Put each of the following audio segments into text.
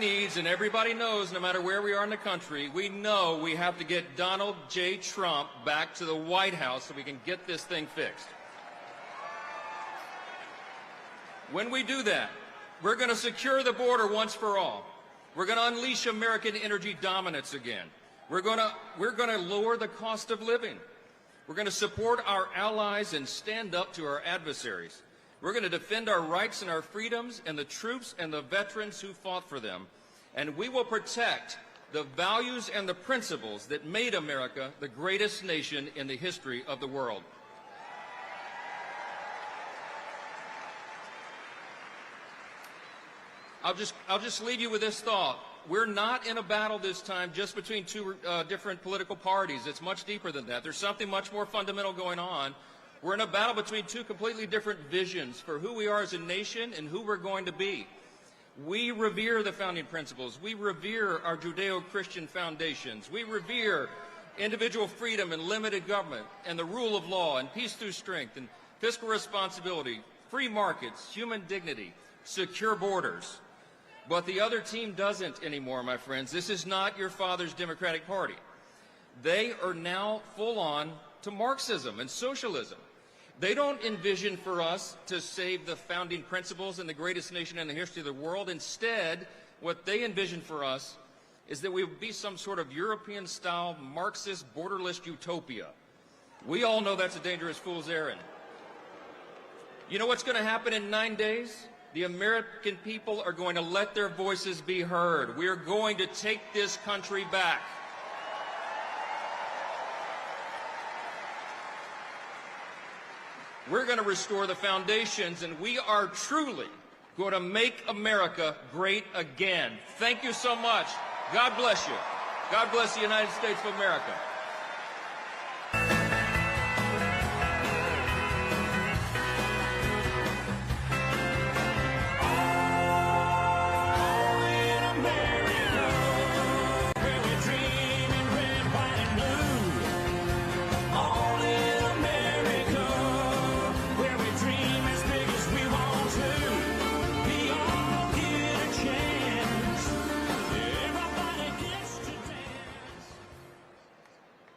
needs, and everybody knows, no matter where we are in the country, we know we have to get Donald J. Trump back to the White House so we can get this thing fixed. When we do that, we're going to secure the border once for all. We're going to unleash American energy dominance again. We're going to lower the cost of living. We're going to support our allies and stand up to our adversaries. We're going to defend our rights and our freedoms and the troops and the veterans who fought for them. And we will protect the values and the principles that made America the greatest nation in the history of the world. I'll just leave you with this thought. We're not in a battle this time just between two different political parties. It's much deeper than that. There's something much more fundamental going on. We're in a battle between two completely different visions for who we are as a nation and who we're going to be. We revere the founding principles. We revere our Judeo-Christian foundations. We revere individual freedom and limited government and the rule of law and peace through strength and fiscal responsibility, free markets, human dignity, secure borders. But the other team doesn't anymore, my friends. This is not your father's Democratic Party. They are now full on to Marxism and socialism. They don't envision for us to save the founding principles and the greatest nation in the history of the world. Instead, what they envision for us is that we would be some sort of European-style Marxist borderless utopia. We all know that's a dangerous fool's errand. You know what's going to happen in 9 days? The American people are going to let their voices be heard. We are going to take this country back. We're going to restore the foundations, and we are truly going to make America great again. Thank you so much. God bless you. God bless the United States of America.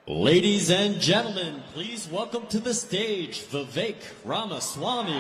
Ladies and gentlemen, please welcome to the stage Vikas Ramaswamy.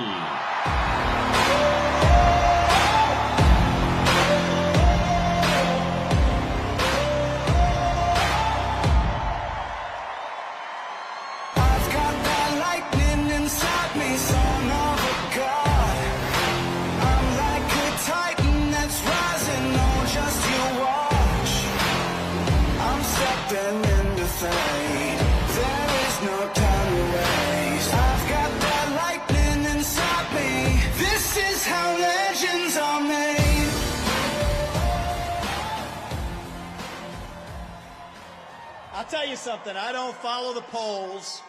I'll tell you something, I don't follow the polls,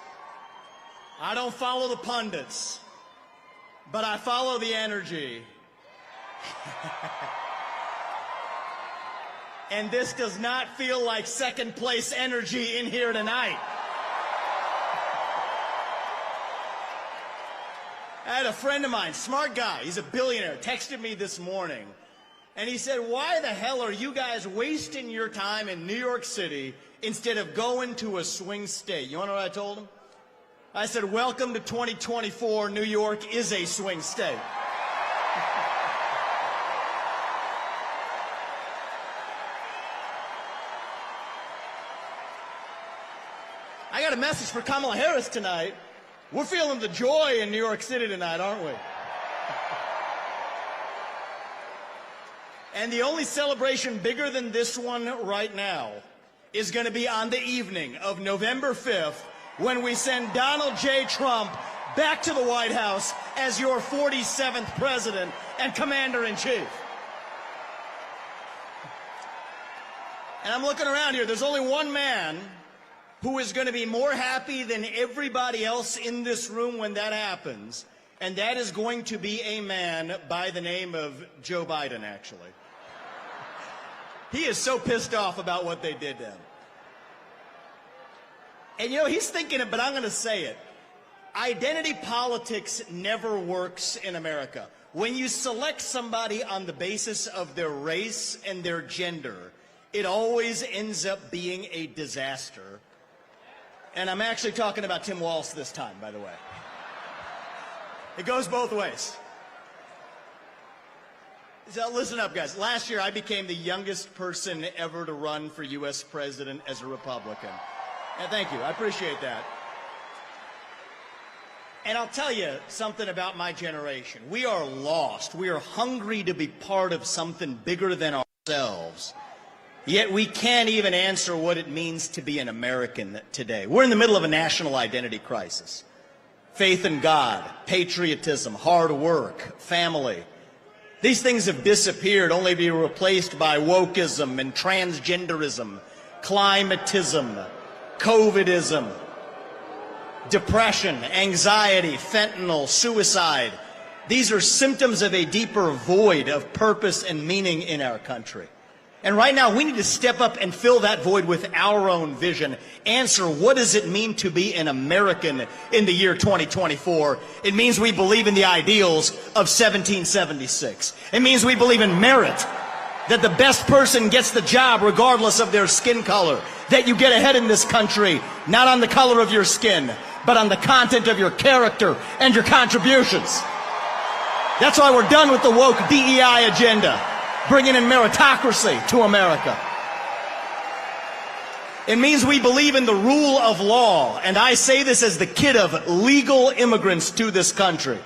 I don't follow the pundits, but I follow the energy. And this does not feel like second place energy in here tonight. I had a friend of mine, smart guy, he's a billionaire, texted me this morning. And he said, why the hell are you guys wasting your time in New York City instead of going to a swing state? You want to know what I told him? I said, welcome to 2024. New York is a swing state. I got a message for Kamala Harris tonight. We're feeling the joy in New York City tonight, aren't we? And the only celebration bigger than this one right now is going to be on the evening of November 5th when we send Donald J. Trump back to the White House as your 47th president and commander-in-chief. And I'm looking around here. There's only one man who is going to be more happy than everybody else in this room when that happens, and that is going to be a man by the name of Joe Biden, actually. He is so pissed off about what they did to him. And you know, he's thinking it, but I'm going to say it. Identity politics never works in America. When you select somebody on the basis of their race and their gender, it always ends up being a disaster. And I'm actually talking about Tim Walz this time, by the way. It goes both ways. So listen up, guys. Last year, I became the youngest person ever to run for U.S. president as a Republican. And thank you. I appreciate that. And I'll tell you something about my generation. We are lost. We are hungry to be part of something bigger than ourselves. Yet we can't even answer what it means to be an American today. We're in the middle of a national identity crisis. Faith in God, patriotism, hard work, family. These things have disappeared only to be replaced by wokeism and transgenderism, climatism, COVIDism, depression, anxiety, fentanyl, suicide. These are symptoms of a deeper void of purpose and meaning in our country. And right now, we need to step up and fill that void with our own vision. Answer, what does it mean to be an American in the year 2024? It means we believe in the ideals of 1776. It means we believe in merit, that the best person gets the job regardless of their skin color, that you get ahead in this country, not on the color of your skin, but on the content of your character and your contributions. That's why we're done with the woke DEI agenda, bringing in meritocracy to America. It means we believe in the rule of law, and I say this as the kid of legal immigrants to this country.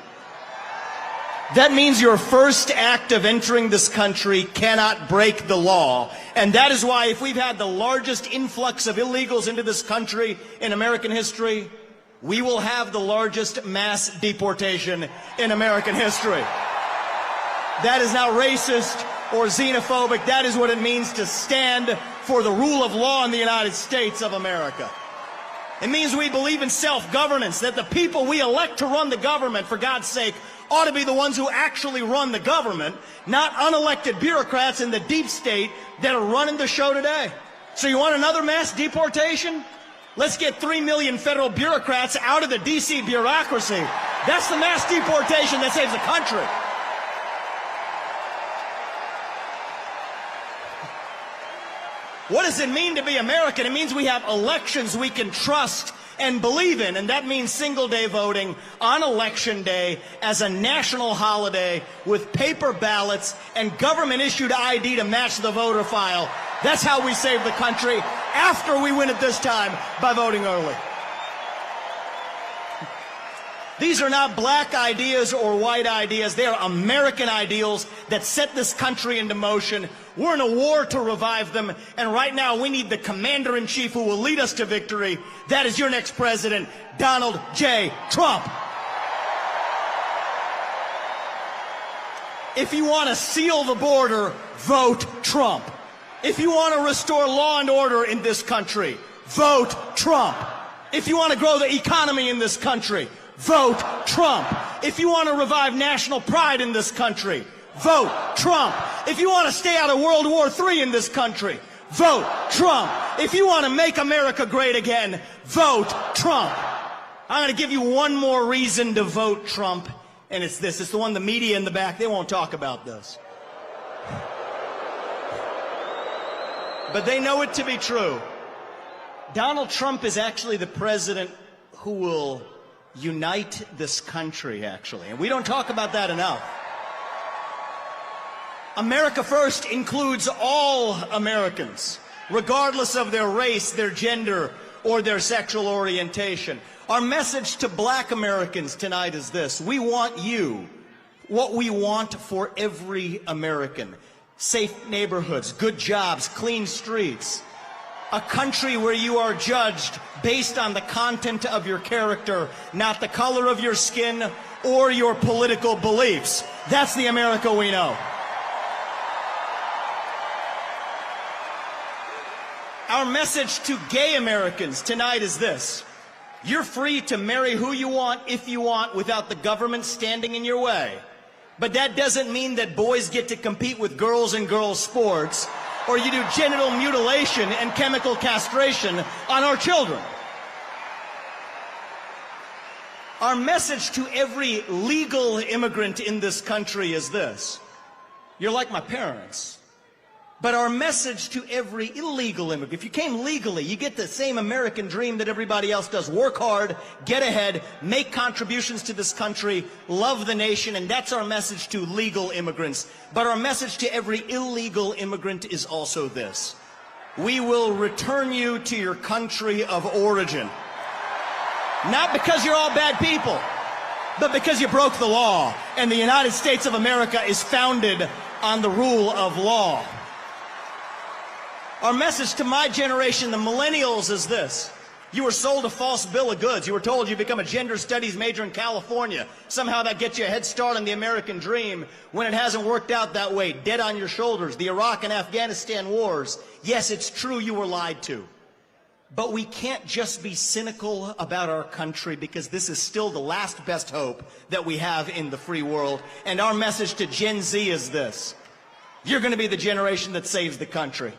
That means your first act of entering this country cannot break the law, and that is why if we've had the largest influx of illegals into this country in American history, we will have the largest mass deportation in American history. That is not racist or xenophobic. That is what it means to stand for the rule of law in the United States of America. It means we believe in self-governance, that the people we elect to run the government, for God's sake, ought to be the ones who actually run the government, not unelected bureaucrats in the deep state that are running the show today. So you want another mass deportation? Let's get 3 million federal bureaucrats out of the D.C. bureaucracy. That's the mass deportation that saves the country. What does it mean to be American? It means we have elections we can trust and believe in, and that means single-day voting on Election Day as a national holiday with paper ballots and government-issued ID to match the voter file. That's how we save the country after we win it this time by voting early. These are not black ideas or white ideas. They are American ideals that set this country into motion. We're in a war to revive them, and right now we need the commander-in-chief who will lead us to victory. That is your next president, Donald J. Trump. If you want to seal the border, vote Trump. If you want to restore law and order in this country, vote Trump. If you want to grow the economy in this country, vote Trump. If you want to revive national pride in this country, vote Trump. If you want to stay out of World War III in this country, vote Trump. If you want to make America great again, vote Trump. I'm going to give you one more reason to vote Trump, and it's this. It's the one the media in the back, they won't talk about this. But they know it to be true. Donald Trump is actually the president who will unite this country, actually. And we don't talk about that enough. America First includes all Americans, regardless of their race, their gender, or their sexual orientation. Our message to black Americans tonight is this. We want you, what we want for every American. Safe neighborhoods, good jobs, clean streets. A country where you are judged based on the content of your character, not the color of your skin or your political beliefs. That's the America we know. Our message to gay Americans tonight is this. You're free to marry who you want, if you want, without the government standing in your way. But that doesn't mean that boys get to compete with girls in girls' sports, or you do genital mutilation and chemical castration on our children. Our message to every legal immigrant in this country is this. You're like my parents. But our message to every illegal immigrant, if you came legally, you get the same American dream that everybody else does. Work hard, get ahead, make contributions to this country, love the nation, and that's our message to legal immigrants. But our message to every illegal immigrant is also this. We will return you to your country of origin. Not because you're all bad people, but because you broke the law. And the United States of America is founded on the rule of law. Our message to my generation, the millennials, is this. You were sold a false bill of goods. You were told you become a gender studies major in California. Somehow that gets you a head start on the American dream when it hasn't worked out that way. Dead on your shoulders. The Iraq and Afghanistan wars. Yes, it's true you were lied to. But we can't just be cynical about our country because this is still the last best hope that we have in the free world. And our message to Gen Z is this. You're going to be the generation that saves the country.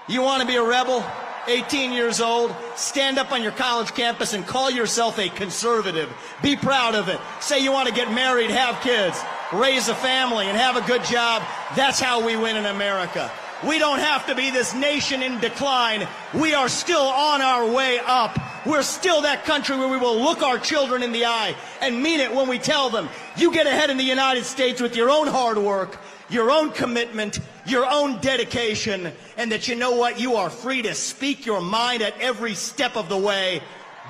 You want to be a rebel? 18 years old, stand up on your college campus and call yourself a conservative. Be proud of it. Say you want to get married, have kids, raise a family, and have a good job. That's how we win in America. We don't have to be this nation in decline. We are still on our way up. We're still that country where we will look our children in the eye and mean it when we tell them, you get ahead in the United States with your own hard work, your own commitment, your own dedication, and that you know what? You are free to speak your mind at every step of the way.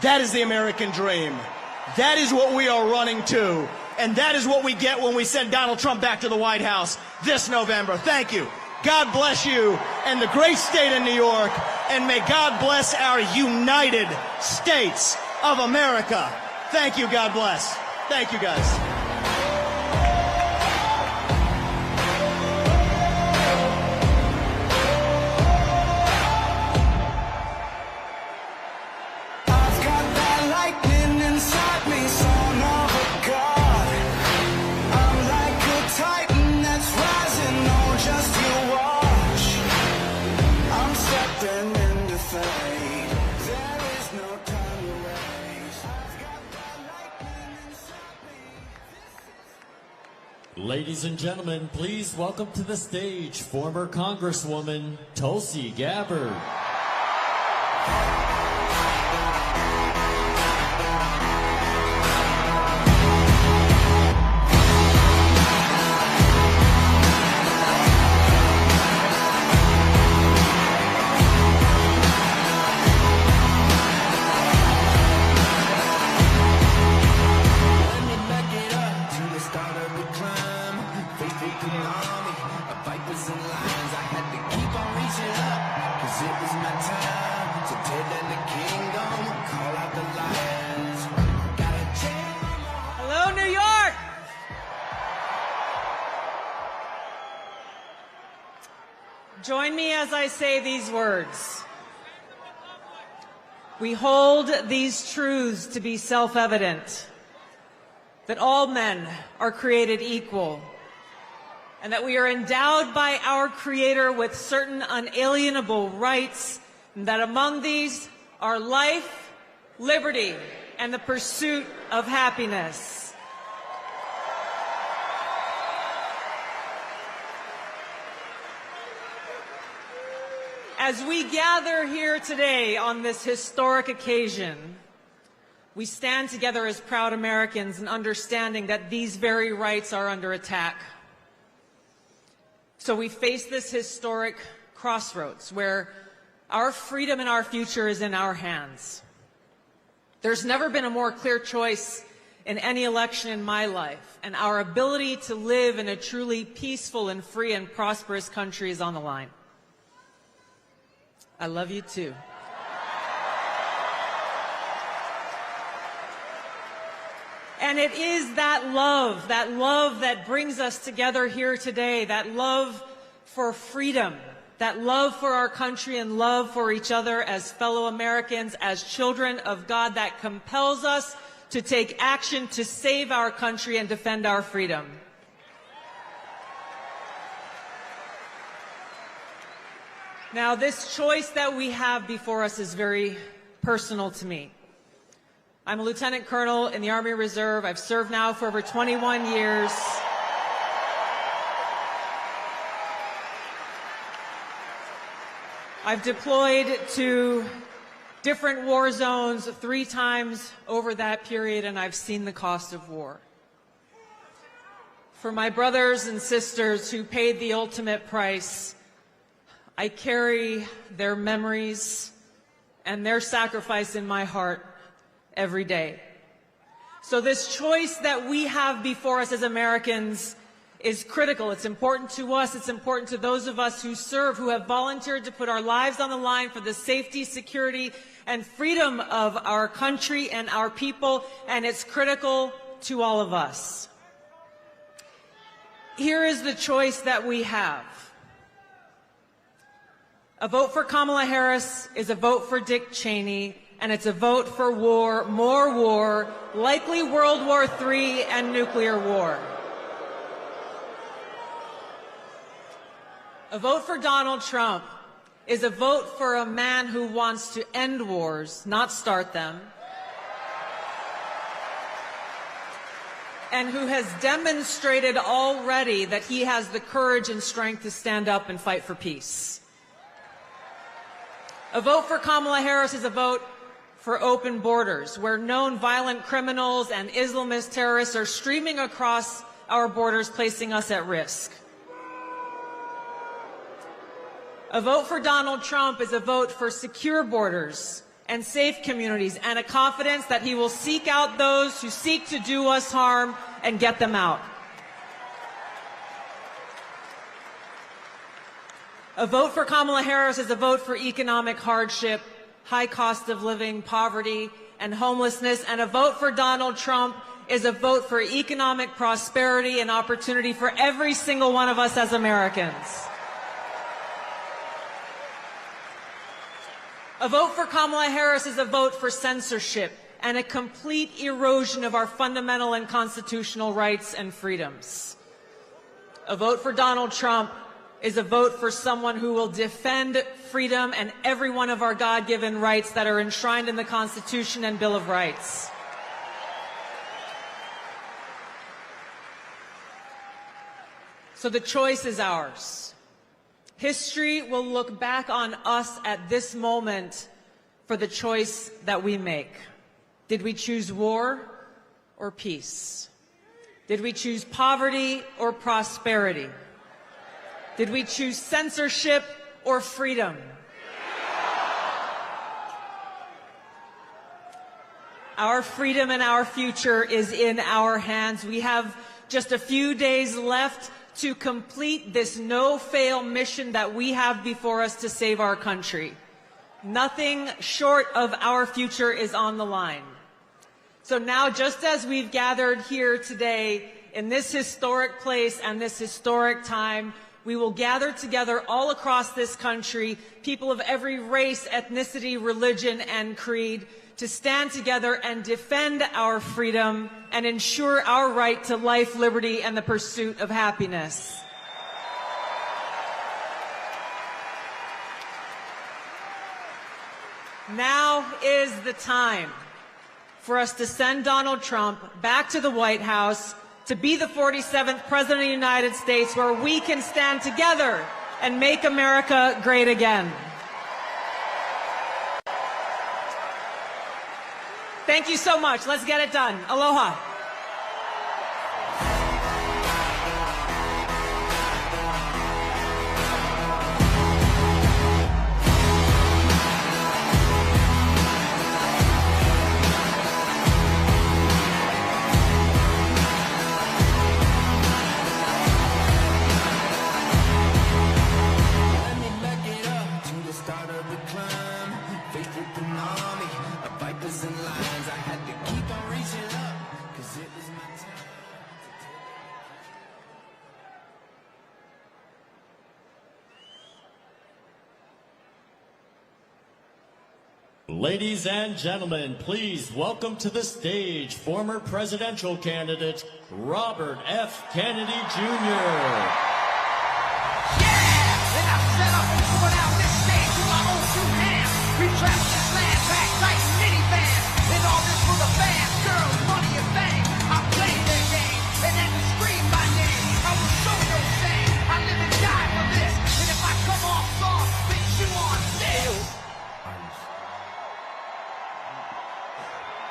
That is the American dream. That is what we are running to. And that is what we get when we send Donald Trump back to the White House this November. Thank you. God bless you and the great state of New York, and may God bless our United States of America. Thank you, God bless. Thank you, guys. Ladies and gentlemen, please welcome to the stage former Congresswoman Tulsi Gabbard. Join me as I say these words. We hold these truths to be self-evident, that all men are created equal, and that we are endowed by our Creator with certain unalienable rights, and that among these are life, liberty, and the pursuit of happiness. As we gather here today on this historic occasion, we stand together as proud Americans in understanding that these very rights are under attack. So we face this historic crossroads where our freedom and our future is in our hands. There's never been a more clear choice in any election in my life, and our ability to live in a truly peaceful and free and prosperous country is on the line. I love you too. And it is that love that brings us together here today, that love for freedom, that love for our country and love for each other as fellow Americans, as children of God, that compels us to take action to save our country and defend our freedom. Now, this choice that we have before us is very personal to me. I'm a lieutenant colonel in the Army Reserve. I've served now for over 21 years. I've deployed to different war zones 3 times over that period, and I've seen the cost of war. For my brothers and sisters who paid the ultimate price, I carry their memories and their sacrifice in my heart every day. So this choice that we have before us as Americans is critical. It's important to us. It's important to those of us who serve, who have volunteered to put our lives on the line for the safety, security, and freedom of our country and our people, and it's critical to all of us. Here is the choice that we have. A vote for Kamala Harris is a vote for Dick Cheney, and it's a vote for war, more war, likely World War III and nuclear war. A vote for Donald Trump is a vote for a man who wants to end wars, not start them, and who has demonstrated already that he has the courage and strength to stand up and fight for peace. A vote for Kamala Harris is a vote for open borders, where known violent criminals and Islamist terrorists are streaming across our borders, placing us at risk. A vote for Donald Trump is a vote for secure borders and safe communities, and a confidence that he will seek out those who seek to do us harm and get them out. A vote for Kamala Harris is a vote for economic hardship, high cost of living, poverty, and homelessness, and a vote for Donald Trump is a vote for economic prosperity and opportunity for every single one of us as Americans. A vote for Kamala Harris is a vote for censorship and a complete erosion of our fundamental and constitutional rights and freedoms. A vote for Donald Trump is a vote for someone who will defend freedom and every one of our God-given rights that are enshrined in the Constitution and Bill of Rights. So the choice is ours. History will look back on us at this moment for the choice that we make. Did we choose war or peace? Did we choose poverty or prosperity? Did we choose censorship or freedom? Our freedom and our future is in our hands. We have just a few days left to complete this no-fail mission that we have before us to save our country. Nothing short of our future is on the line. So now, just as we've gathered here today in this historic place and this historic time, we will gather together all across this country, people of every race, ethnicity, religion, and creed, to stand together and defend our freedom and ensure our right to life, liberty, and the pursuit of happiness. Now is the time for us to send Donald Trump back to the White House to be the 47th President of the United States, where we can stand together and make America great again. Thank you so much. Let's get it done. Aloha. Ladies and gentlemen, please welcome to the stage former presidential candidate Robert F. Kennedy Jr. Yeah! And I set up and poured out this stage with my own two hands. We trapped this land back like minivan. And all this for the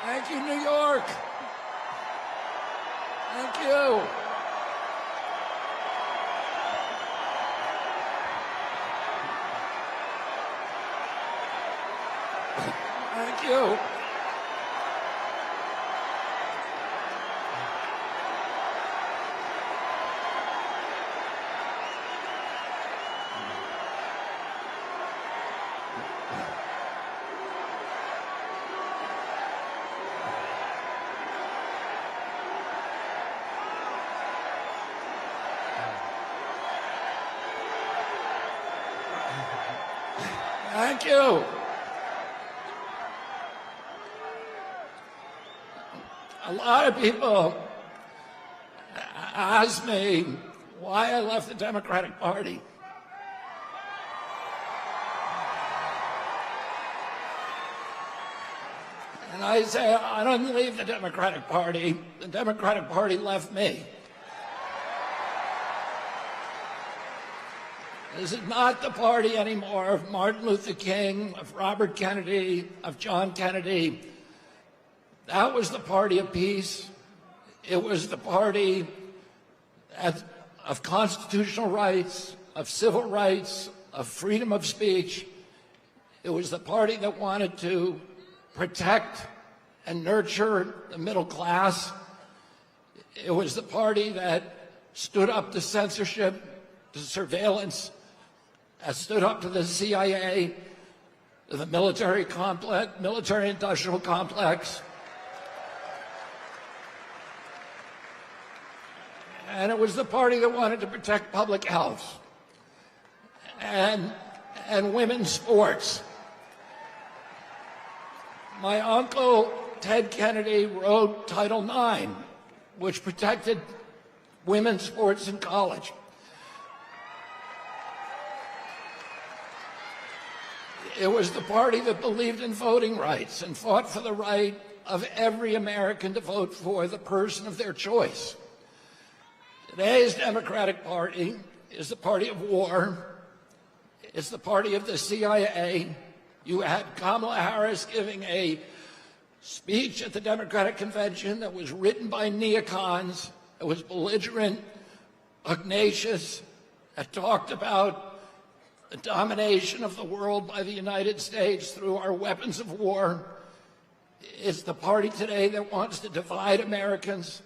Thank you, New York. Thank you. Thank you. Thank you. A lot of people ask me why I left the Democratic Party. And I say, I didn't leave the Democratic Party. The Democratic Party left me. This is not the party anymore of Martin Luther King, of Robert Kennedy, of John Kennedy. That was the party of peace. It was the party of constitutional rights, of civil rights, of freedom of speech. It was the party that wanted to protect and nurture the middle class. It was the party that stood up to censorship, to surveillance, that stood up to the CIA, to the military complex, military-industrial complex. And it was the party that wanted to protect public health and women's sports. My uncle, Ted Kennedy, wrote Title IX, which protected women's sports in college. It was the party that believed in voting rights and fought for the right of every American to vote for the person of their choice. Today's Democratic Party is the party of war. It's the party of the CIA. You had Kamala Harris giving a speech at the Democratic Convention that was written by neocons. It was belligerent, pugnacious, that talked about the domination of the world by the United States through our weapons of war. It's the party today that wants to divide Americans.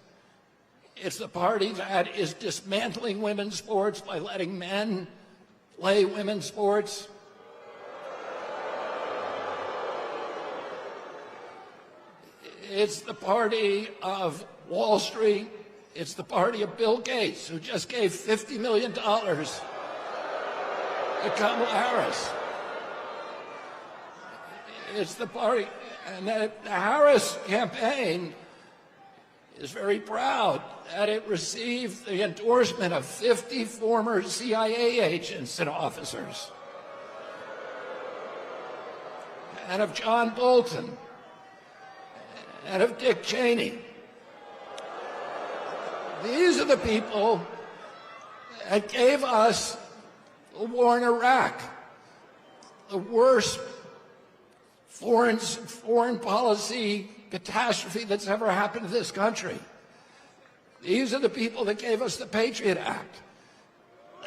It's the party that is dismantling women's sports by letting men play women's sports. It's the party of Wall Street. It's the party of Bill Gates, who just gave $50 million to Kamala Harris. It's the party, and the Harris campaign is very proud that it received the endorsement of 50 former CIA agents and officers, and of John Bolton, and of Dick Cheney. These are the people that gave us the war in Iraq, the worst foreign policy catastrophe that's ever happened to this country. These are the people that gave us the Patriot Act,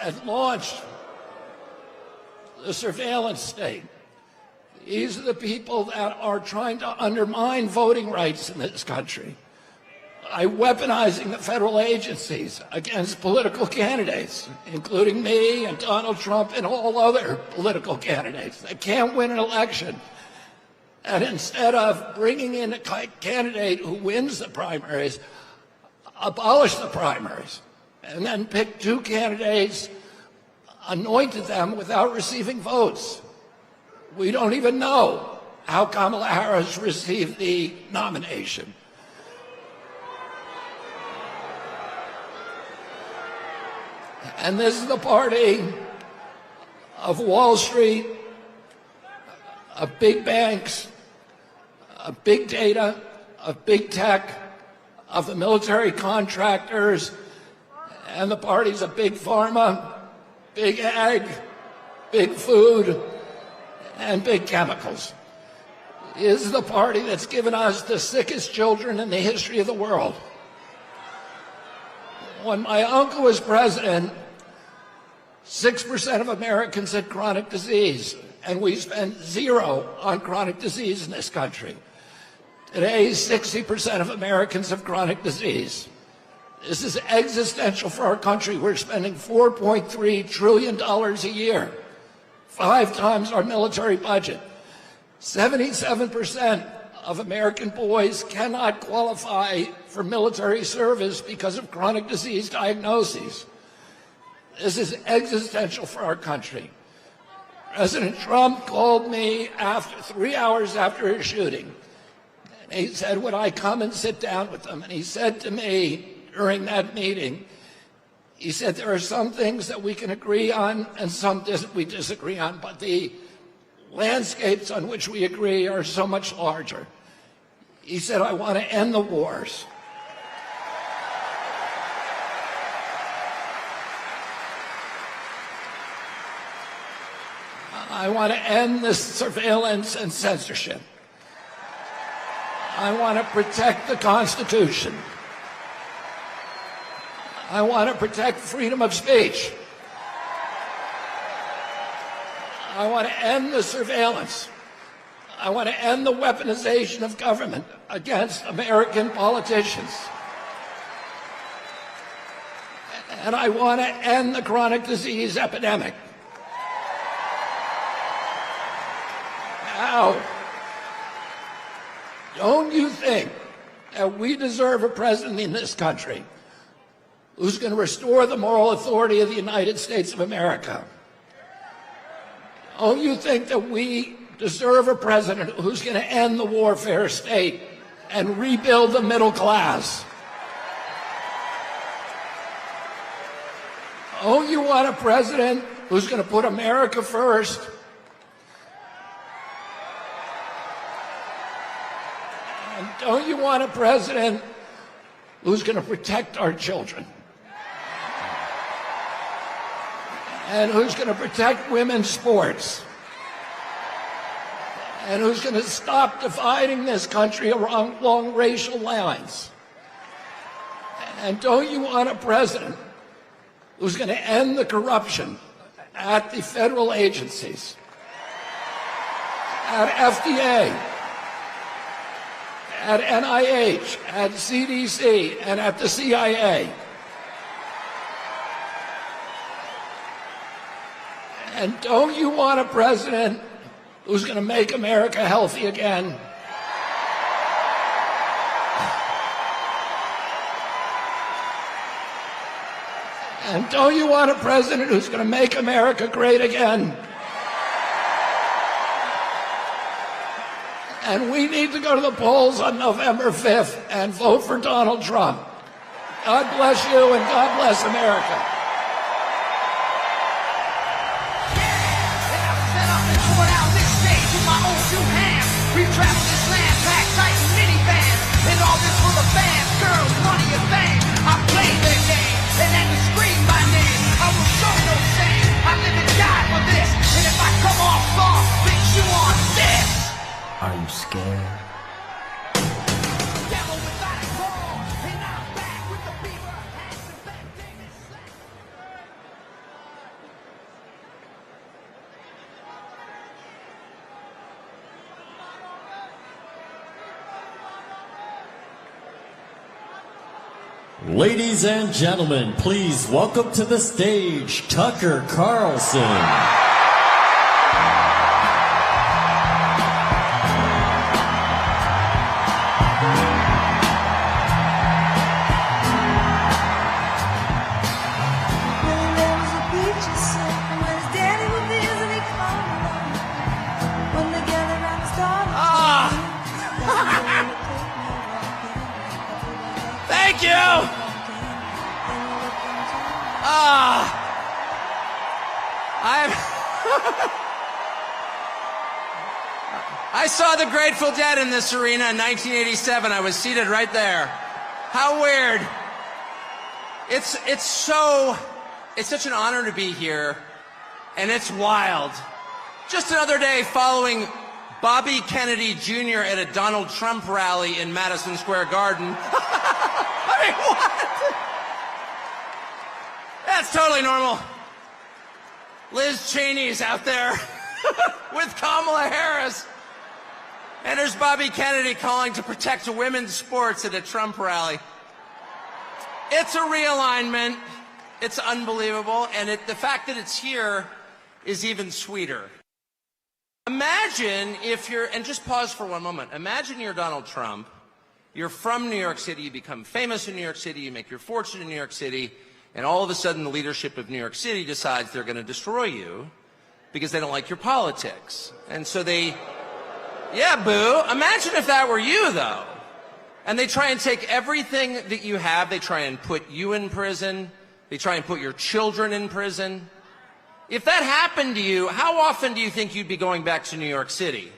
that launched the surveillance state. These are the people that are trying to undermine voting rights in this country by weaponizing the federal agencies against political candidates, including me and Donald Trump and all other political candidates that can't win an election. And instead of bringing in a candidate who wins the primaries, abolish the primaries, and then pick two candidates, anointed them without receiving votes. We don't even know how Kamala Harris received the nomination. And this is the party of Wall Street, of big banks, of big data, of big tech, of the military contractors, and the parties of big pharma, big ag, big food, and big chemicals. is the party that's given us the sickest children in the history of the world. When my uncle was president, 6% of Americans had chronic disease, and we spent 0 on chronic disease in this country. Today, 60% of Americans have chronic disease. This is existential for our country. We're spending $4.3 trillion a year, 5 times our military budget. 77% of American boys cannot qualify for military service because of chronic disease diagnoses. This is existential for our country. President Trump called me 3 hours after his shooting. And he said, would I come and sit down with them? And he said to me during that meeting, he said, there are some things that we can agree on and some we disagree on, but the landscapes on which we agree are so much larger. He said, I want to end the wars. I want to end this surveillance and censorship. I want to protect the Constitution. I want to protect freedom of speech. I want to end the surveillance. I want to end the weaponization of government against American politicians. And I want to end the chronic disease epidemic. Now, don't you think that we deserve a president in this country who's going to restore the moral authority of the United States of America? Don't you think that we deserve a president who's going to end the warfare state and rebuild the middle class? Don't you want a president who's going to put America first? And don't you want a president who's going to protect our children? And who's going to protect women's sports? And who's going to stop dividing this country along racial lines? And don't you want a president who's going to end the corruption at the federal agencies, at FDA, at NIH, at CDC, and at the CIA? And don't you want a president who's going to make America healthy again? And don't you want a president who's going to make America great again? And we need to go to the polls on November 5th and vote for Donald Trump. God bless you and God bless America. We've traveled this land, packed tight in minivans, and all this for the fans, girls, money, and fame. I play their game, and then to scream my name. I will show no shame. I live and die for this, and if I come off soft, fix you on this. Are you scared? Devil without a call, and I'm back with the beaver, hats and back David Slack. Ladies and gentlemen, please welcome to the stage Tucker Carlson. Thank you! I saw the Grateful Dead in this arena in 1987. I was seated right there. How weird. It's such an honor to be here, and it's wild. Just another day following Bobby Kennedy Jr. at a Donald Trump rally in Madison Square Garden. I mean, what? That's totally normal. Liz Cheney's out there with Kamala Harris. And there's Bobby Kennedy calling to protect women's sports at a Trump rally. It's a realignment. It's unbelievable. And the fact that it's here is even sweeter. Imagine if you're, and just pause for one moment. Imagine you're Donald Trump. You're from New York City. You become famous in New York City. You make your fortune in New York City. And all of a sudden, the leadership of New York City decides they're going to destroy you because they don't like your politics. And so they, yeah, boo. Imagine if that were you, though. And they try and take everything that you have. They try and put you in prison. They try and put your children in prison. If that happened to you, how often do you think you'd be going back to New York City?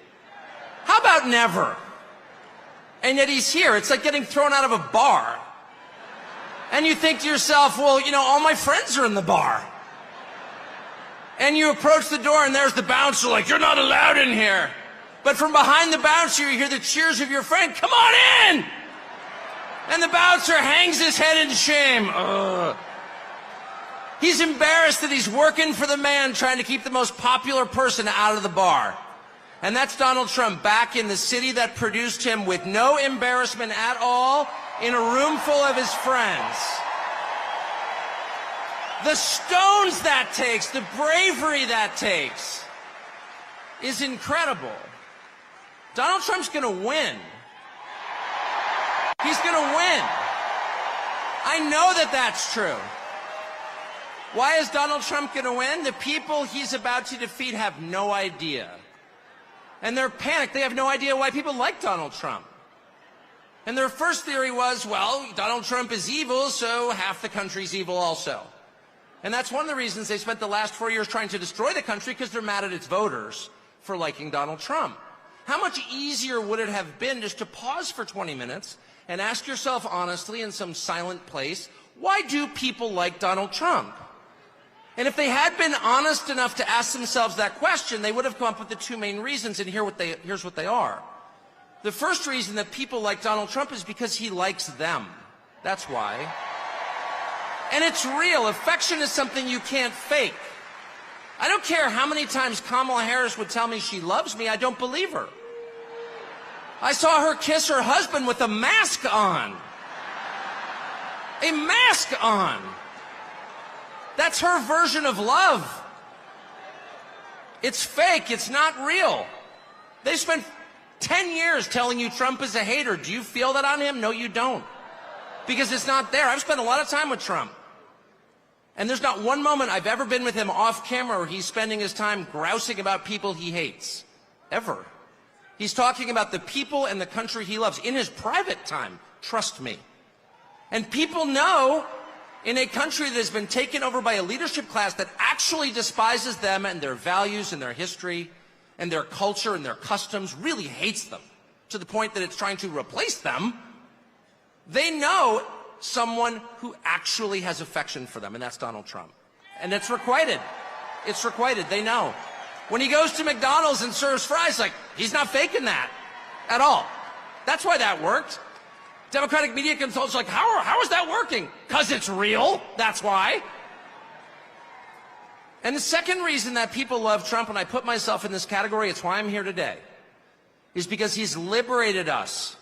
How about never? And yet he's here. It's like getting thrown out of a bar. And you think to yourself, well, you know, all my friends are in the bar. And you approach the door and there's the bouncer like, you're not allowed in here. But from behind the bouncer, you hear the cheers of your friend, come on in! And the bouncer hangs his head in shame. Ugh. He's embarrassed that he's working for the man trying to keep the most popular person out of the bar. And that's Donald Trump back in the city that produced him with no embarrassment at all in a room full of his friends. The stones that takes, the bravery that takes is incredible. Donald Trump's going to win. He's going to win. I know that that's true. Why is Donald Trump going to win? The people he's about to defeat have no idea. And they're panicked. They have no idea why people like Donald Trump. And their first theory was, well, Donald Trump is evil, so half the country's evil also. And that's one of the reasons they spent the last 4 years trying to destroy the country, because they're mad at its voters for liking Donald Trump. How much easier would it have been just to pause for 20 minutes and ask yourself honestly in some silent place, why do people like Donald Trump? And if they had been honest enough to ask themselves that question, they would have come up with the two main reasons, and here's what they are. The first reason that people like Donald Trump is because he likes them. That's why. And it's real. Affection is something you can't fake. I don't care how many times Kamala Harris would tell me she loves me, I don't believe her. I saw her kiss her husband with a mask on. A mask on. That's her version of love. It's fake. It's not real. They spent 10 years telling you Trump is a hater. Do you feel that on him? No, you don't. Because it's not there. I've spent a lot of time with Trump. And there's not one moment I've ever been with him off camera where he's spending his time grousing about people he hates. Ever. He's talking about the people and the country he loves in his private time. Trust me. And people know, in a country that has been taken over by a leadership class that actually despises them and their values and their history and their culture and their customs, really hates them to the point that it's trying to replace them, they know someone who actually has affection for them, and that's Donald Trump. And it's requited. It's requited. They know. When he goes to McDonald's and serves fries, like, he's not faking that at all. That's why that worked. Democratic media consultants are like, how is that working? Because it's real. That's why. And the second reason that people love Trump, and I put myself in this category, it's why I'm here today, is because he's liberated us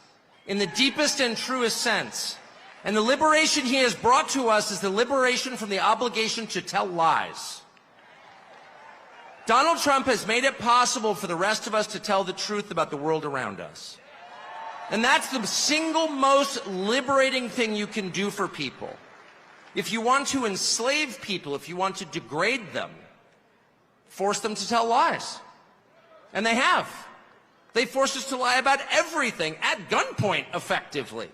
in the deepest and truest sense. And the liberation he has brought to us is the liberation from the obligation to tell lies. Donald Trump has made it possible for the rest of us to tell the truth about the world around us. And that's the single most liberating thing you can do for people. If you want to enslave people, if you want to degrade them, force them to tell lies. And they have. They forced us to lie about everything at gunpoint, effectively.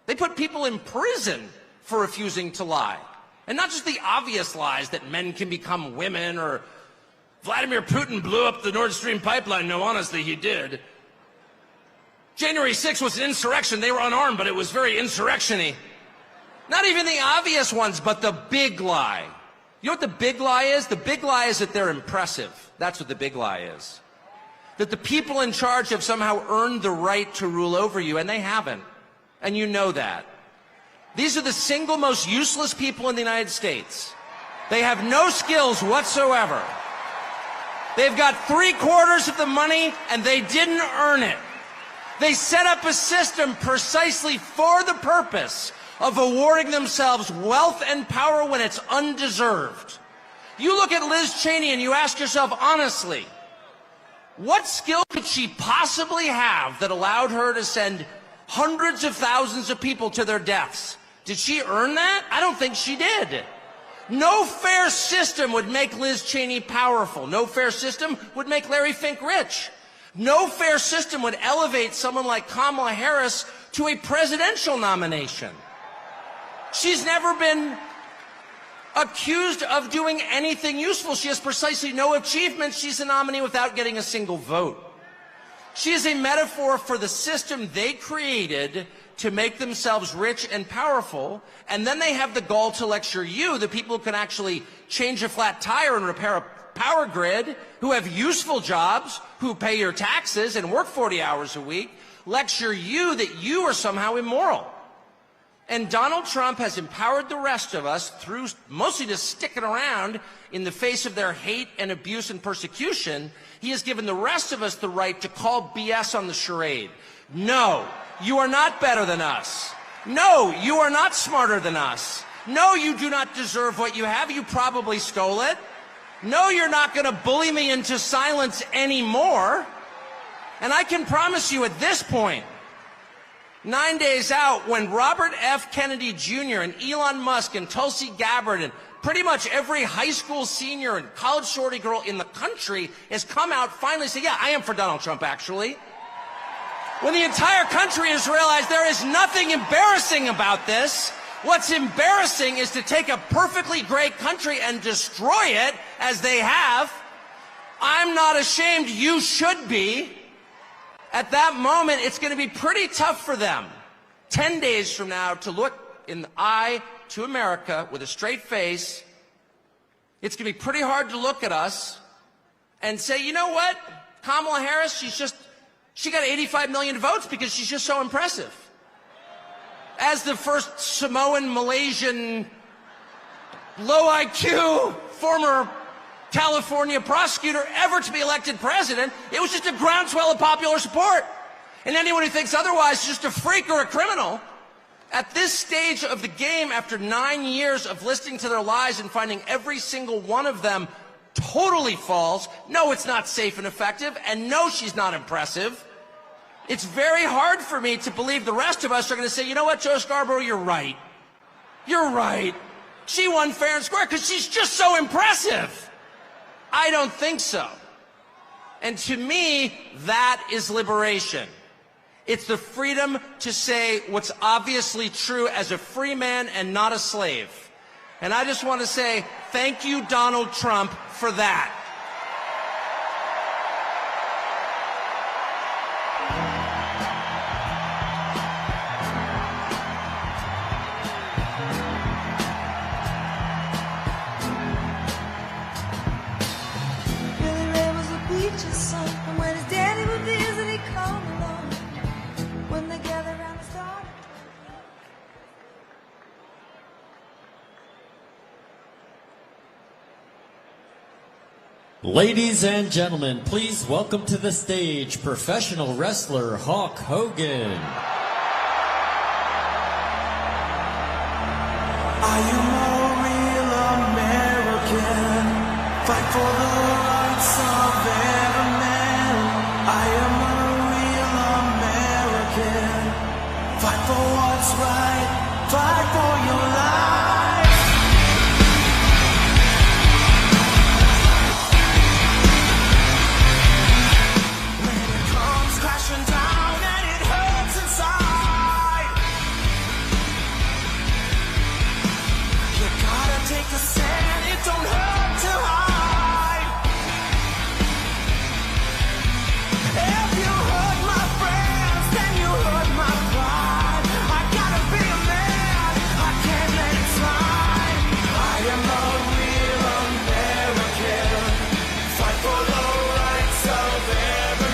They put people in prison for refusing to lie. And not just the obvious lies that men can become women, or Vladimir Putin blew up the Nord Stream pipeline. No, honestly, he did. January 6th was an insurrection. They were unarmed, but it was very insurrection-y. Not even the obvious ones, but the big lie. You know what the big lie is? The big lie is that they're impressive. That's what the big lie is. that the people in charge have somehow earned the right to rule over you, and they haven't. And you know that. These are the single most useless people in the United States. They have no skills whatsoever. They've got 3/4 of the money, and they didn't earn it. They set up a system precisely for the purpose of awarding themselves wealth and power when it's undeserved. You look at Liz Cheney and you ask yourself honestly, what skill could she possibly have that allowed her to send hundreds of thousands of people to their deaths? Did she earn that? I don't think she did. No fair system would make Liz Cheney powerful. No fair system would make Larry Fink rich. No fair system would elevate someone like Kamala Harris to a presidential nomination. She's never been accused of doing anything useful. She has precisely no achievements. She's a nominee without getting a single vote. She is a metaphor for the system they created to make themselves rich and powerful, and then they have the gall to lecture you, the people who can actually change a flat tire and repair a power grid, who have useful jobs, who pay your taxes and work 40 hours a week, lecture you that you are somehow immoral. And Donald Trump has empowered the rest of us through mostly just sticking around in the face of their hate and abuse and persecution. He has given the rest of us the right to call BS on the charade. No, you are not better than us. No, you are not smarter than us. No, you do not deserve what you have. You probably stole it. No, you're not going to bully me into silence anymore. And I can promise you at this point, 9 days out, when Robert F. Kennedy Jr. and Elon Musk and Tulsi Gabbard and pretty much every high school senior and college shorty girl in the country has come out finally say, yeah, I am for Donald Trump, actually. When the entire country has realized there is nothing embarrassing about this, what's embarrassing is to take a perfectly great country and destroy it, as they have. I'm not ashamed. You should be. At that moment, it's going to be pretty tough for them 10 days from now to look in the eye to America with a straight face. It's going to be pretty hard to look at us and say, you know what? Kamala Harris, she got 85 million votes because she's just so impressive. As the first Samoan, Malaysian, low IQ, former California prosecutor ever to be elected president, it was just a groundswell of popular support. And anyone who thinks otherwise is just a freak or a criminal. At this stage of the game, after 9 years of listening to their lies and finding every single one of them totally false, no, it's not safe and effective, and no, she's not impressive. It's very hard for me to believe the rest of us are going to say, you know what, Joe Scarborough, you're right. You're right. She won fair and square because she's just so impressive. I don't think so. And to me, that is liberation. It's the freedom to say what's obviously true as a free man and not a slave. And I just want to say thank you, Donald Trump, for that. Ladies and gentlemen, please welcome to the stage professional wrestler Hulk Hogan. I am a real American, fight for the rights of every man. I am a real American, fight for what's right, fight for your life. Fight for the rights of every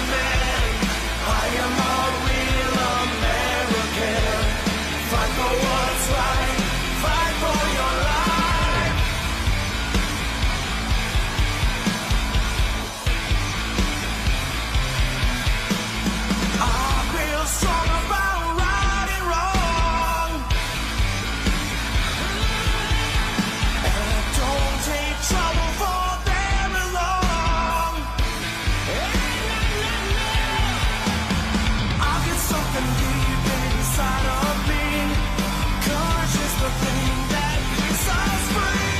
the thing that makes us free.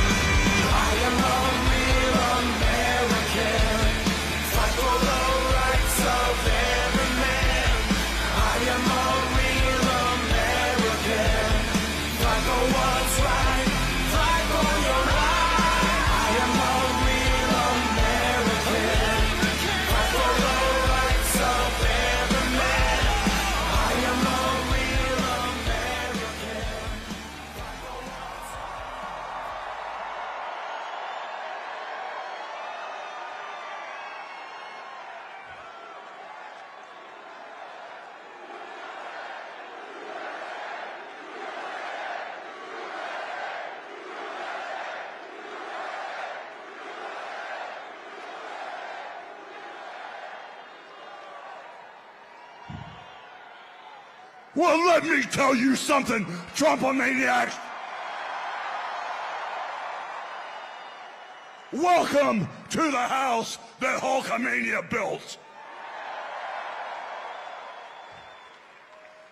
I am a real American. Fight for the rights of every man. I am a real American. Fight for what's right. Fight for your right. I am a real American. Fight for the rights of every man. I am a real American. Well, let me tell you something, Trumpomaniacs. Welcome to the house that Hulkamania built.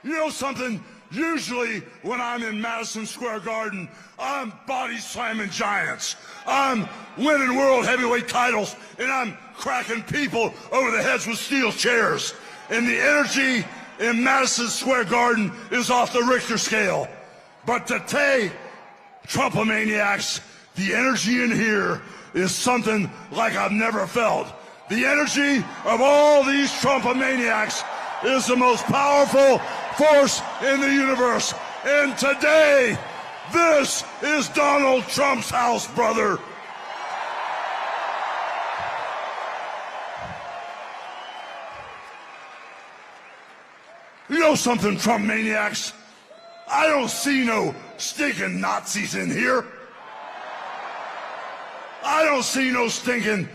You know something? Usually when I'm in Madison Square Garden, I'm body slamming giants. I'm winning world heavyweight titles, and I'm cracking people over the heads with steel chairs. And the energy in Madison Square Garden is off the Richter scale. But today, Trumpomaniacs, the energy in here is something like I've never felt. The energy of all these Trumpomaniacs is the most powerful force in the universe. And today, this is Donald Trump's house, brother. You know something, Trump maniacs? I don't see no stinking Nazis in here. I don't see no stinking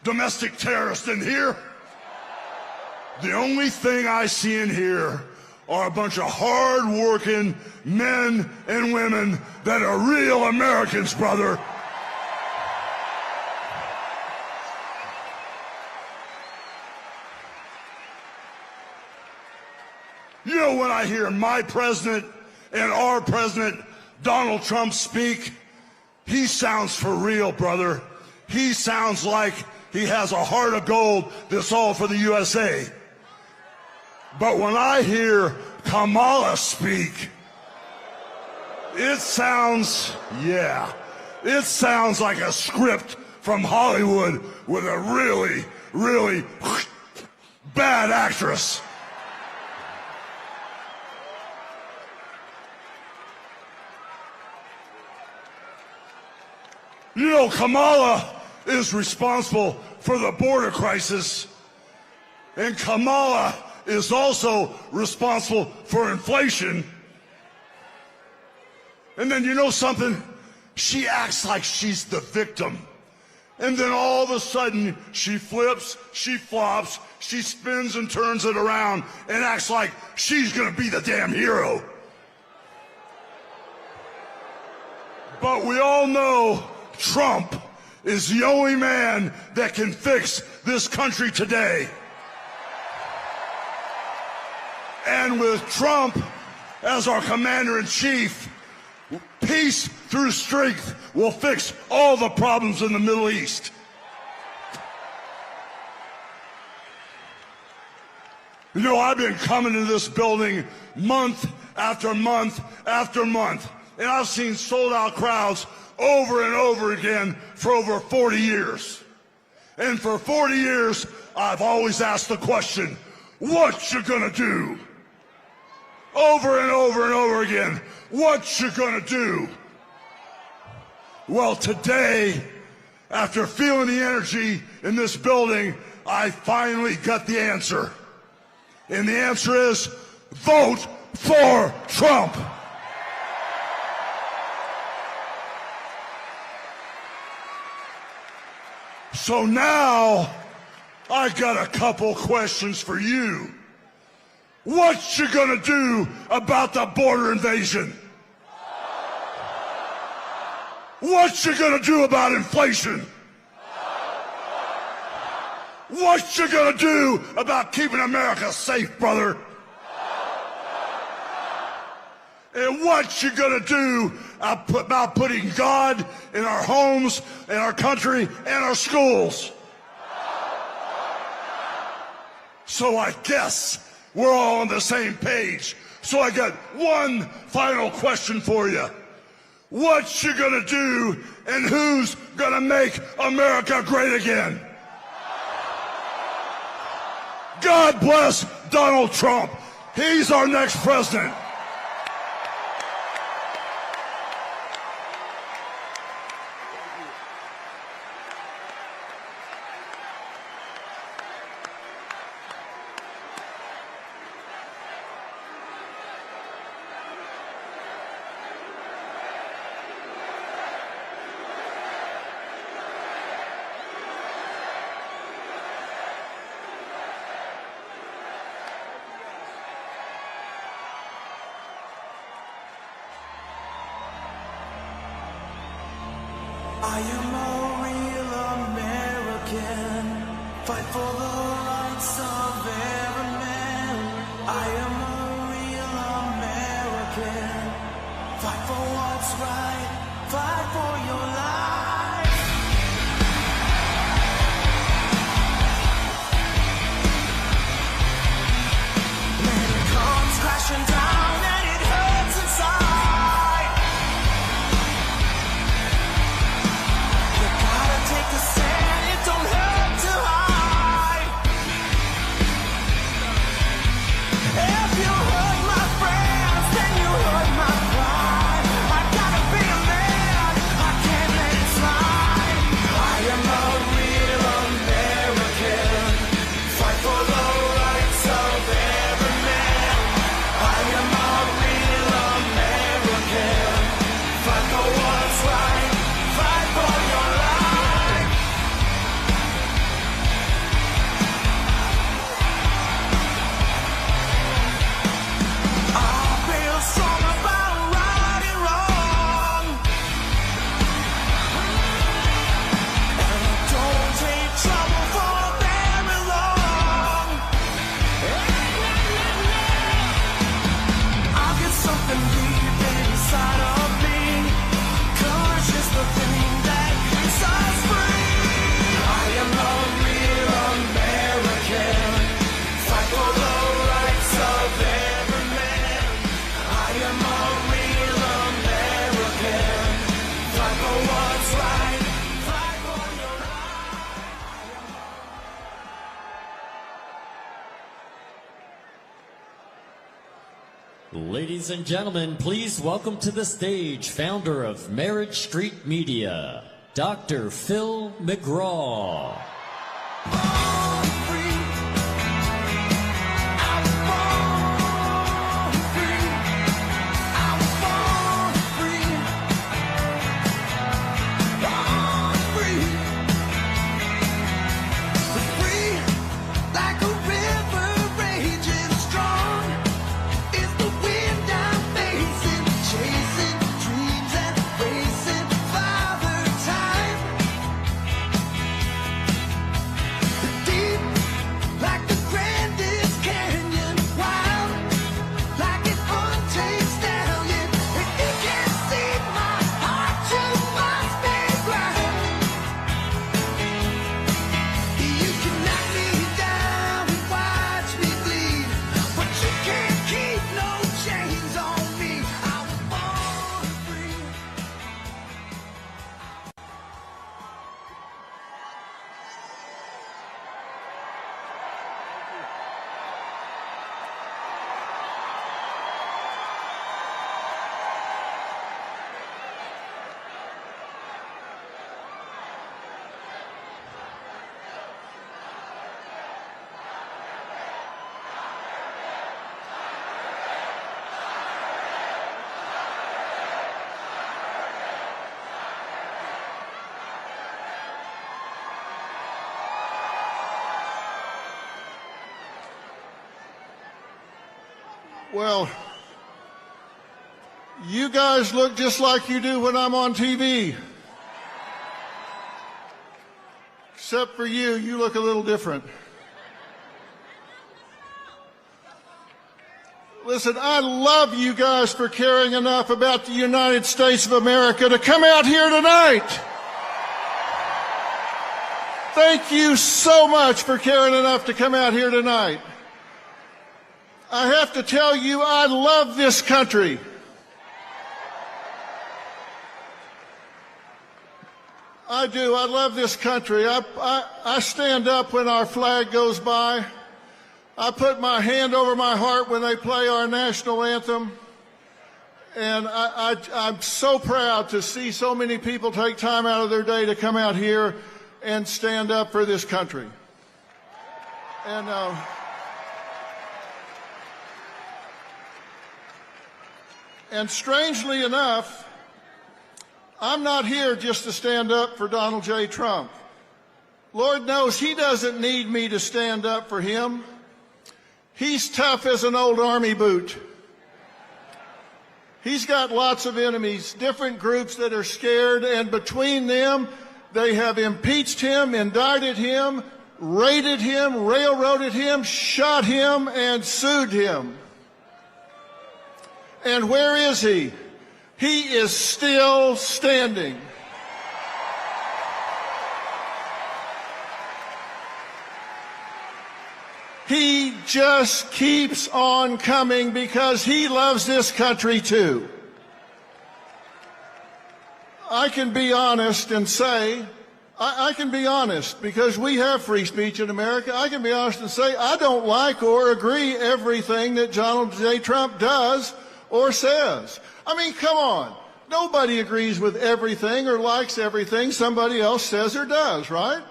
domestic terrorists in here. The only thing I see in here are a bunch of hard-working men and women that are real Americans, brother. You know, when I hear my president and our president, Donald Trump, speak, he sounds for real, brother. He sounds like he has a heart of gold that's all for the USA. But when I hear Kamala speak, it sounds like a script from Hollywood with a really, really bad actress. You know, Kamala is responsible for the border crisis, and Kamala is also responsible for inflation. And then you know something? She acts like she's the victim. And then all of a sudden, she flips, she flops, she spins and turns it around and acts like she's gonna be the damn hero. But we all know Trump is the only man that can fix this country today. And with Trump as our commander-in-chief, peace through strength will fix all the problems in the Middle East. You know, I've been coming to this building month after month after month, and I've seen sold-out crowds over and over again for over 40 years. And for 40 years, I've always asked the question, what you gonna do? Over and over and over again, what you gonna do? Well, today, after feeling the energy in this building, I finally got the answer. And the answer is, vote for Trump. So now, I got a couple questions for you. What you gonna do about the border invasion? What you gonna do about inflation? What you gonna do about keeping America safe, brother? And what you gonna do about putting God in our homes, in our country, and our schools? So I guess we're all on the same page. So I got one final question for you. What you gonna do, and who's gonna make America great again? God bless Donald Trump. He's our next president. I am a real American, fight for the rights of every man. I am a real American, fight for what's right, fight for your life. When it comes crashing down and it hurts inside, take a stand, it don't hurt to hide. If you hurt my friends, then you hurt my pride. I gotta be a man, I can't let it slide. I am a real American, fight for the rights of every man. I am a real American, fight for what's right, fight for your life. I feel strong about right and wrong, and I don't take trouble for very long. I'll get something deep inside of me. Courage is the thing that keeps us free. I am a real American, fight for the rights of every man. I am a real American, fight for what's right, fight for your life. Ladies and gentlemen, please welcome to the stage founder of Marriage Street Media, Dr. Phil McGraw. Born free, I was born free, I was born free, free like a river raging strong. Is the wind I'm facing, chasing dreams and racing Father Time. Deep like the grandest canyon, wild like an untamed stallion. If you can't see my heart, you must be blind. You can knock me down and watch me bleed, but you can't keep no chains on me. I was born free. Well, you guys look just like you do when I'm on TV. Except for you, you look a little different. Listen, I love you guys for caring enough about the United States of America to come out here tonight. Thank you so much for caring enough to come out here tonight. I have to tell you, I love this country. I do. I love this country. I stand up when our flag goes by. I put my hand over my heart when they play our national anthem. And I'm so proud to see so many people take time out of their day to come out here and stand up for this country. And strangely enough, I'm not here just to stand up for Donald J. Trump. Lord knows he doesn't need me to stand up for him. He's tough as an old army boot. He's got lots of enemies, different groups that are scared, and between them, they have impeached him, indicted him, raided him, railroaded him, shot him, and sued him. And where is he? He is still standing. He just keeps on coming because he loves this country too. I can be honest and say, I can be honest because we have free speech in America. I can be honest and say I don't like or agree everything that Donald J. Trump does or says. I mean, come on. Nobody agrees with everything or likes everything somebody else says or does, right?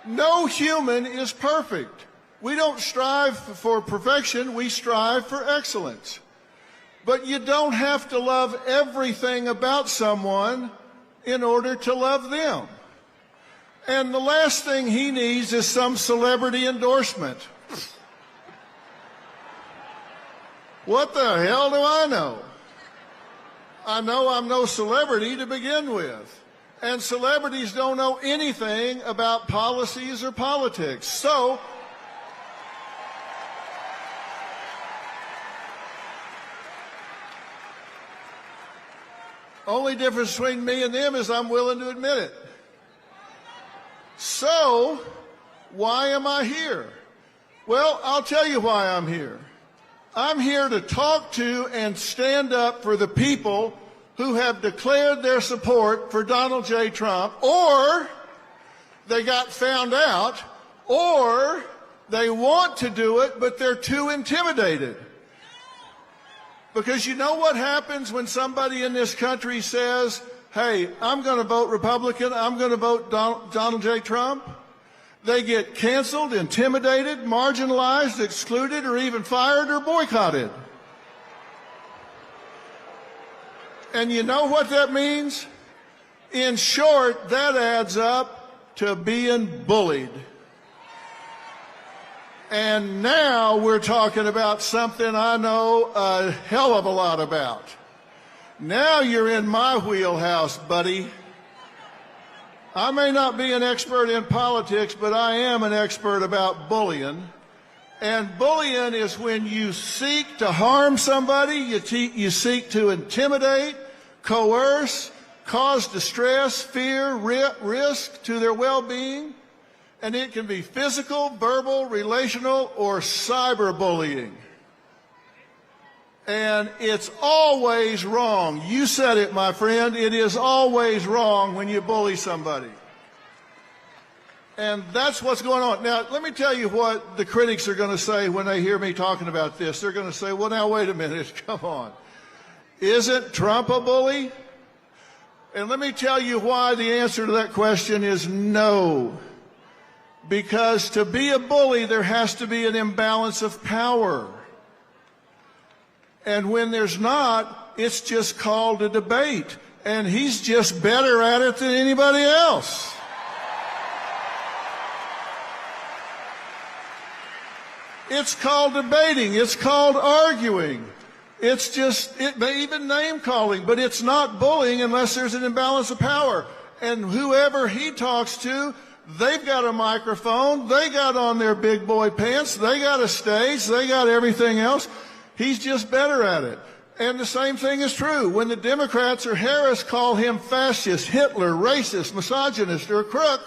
No human is perfect. We don't strive for perfection, we strive for excellence. But you don't have to love everything about someone in order to love them. And the last thing he needs is some celebrity endorsement. What the hell do I know? I know I'm no celebrity to begin with. And celebrities don't know anything about policies or politics. So, only difference between me and them is I'm willing to admit it. So, why am I here? Well, I'll tell you why I'm here. I'm here to talk to and stand up for the people who have declared their support for Donald J. Trump, or they got found out, or they want to do it, but they're too intimidated. Because you know what happens when somebody in this country says, hey, I'm going to vote Republican, I'm going to vote Donald J. Trump? They get canceled, intimidated, marginalized, excluded, or even fired or boycotted. And you know what that means? In short, that adds up to being bullied. And now we're talking about something I know a hell of a lot about. Now you're in my wheelhouse, buddy. I may not be an expert in politics, but I am an expert about bullying. And bullying is when you seek to harm somebody, you seek to intimidate, coerce, cause distress, fear, risk to their well-being. And it can be physical, verbal, relational, or cyberbullying. And it's always wrong. You said it, my friend. It is always wrong when you bully somebody. And that's what's going on. Now, let me tell you what the critics are going to say when they hear me talking about this. They're going to say, well, now, wait a minute. Come on. Isn't Trump a bully? And let me tell you why the answer to that question is no. Because to be a bully, there has to be an imbalance of power. And when there's not, it's just called a debate. And he's just better at it than anybody else. It's called debating. It's called arguing. It's just, it may even name calling, but it's not bullying unless there's an imbalance of power. And whoever he talks to, they've got a microphone, they got on their big boy pants, they got a stage, they got everything else. He's just better at it. And the same thing is true when the Democrats or Harris call him fascist, Hitler, racist, misogynist, or a crook.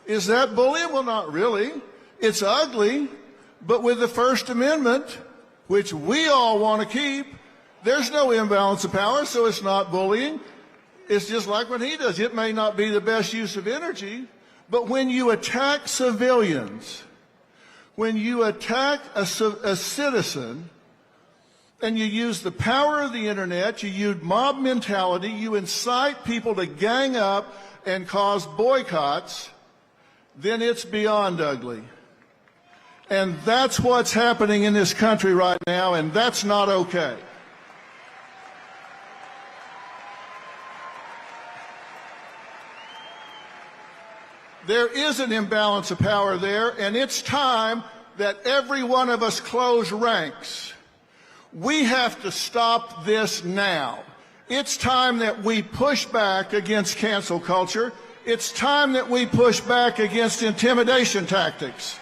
Is that bullying? Well, not really. It's ugly. But with the First Amendment, which we all want to keep, there's no imbalance of power, so it's not bullying. It's just like what he does. It may not be the best use of energy, but when you attack civilians, when you attack a citizen, and you use the power of the internet, you use mob mentality, you incite people to gang up and cause boycotts, then it's beyond ugly. And that's what's happening in this country right now, and that's not okay. There is an imbalance of power there, and it's time that every one of us close ranks. We have to stop this now. It's time that we push back against cancel culture. It's time that we push back against intimidation tactics.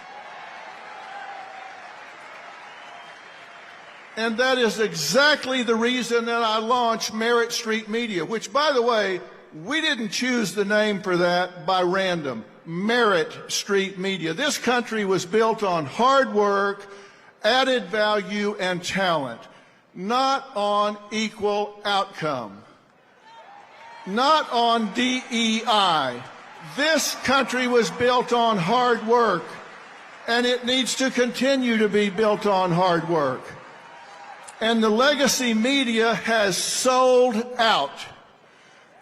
And that is exactly the reason that I launched Merit Street Media, which, by the way, we didn't choose the name for that by random. Merit Street Media. This country was built on hard work, added value, and talent, not on equal outcome, not on DEI. This country was built on hard work, and it needs to continue to be built on hard work. And the legacy media has sold out.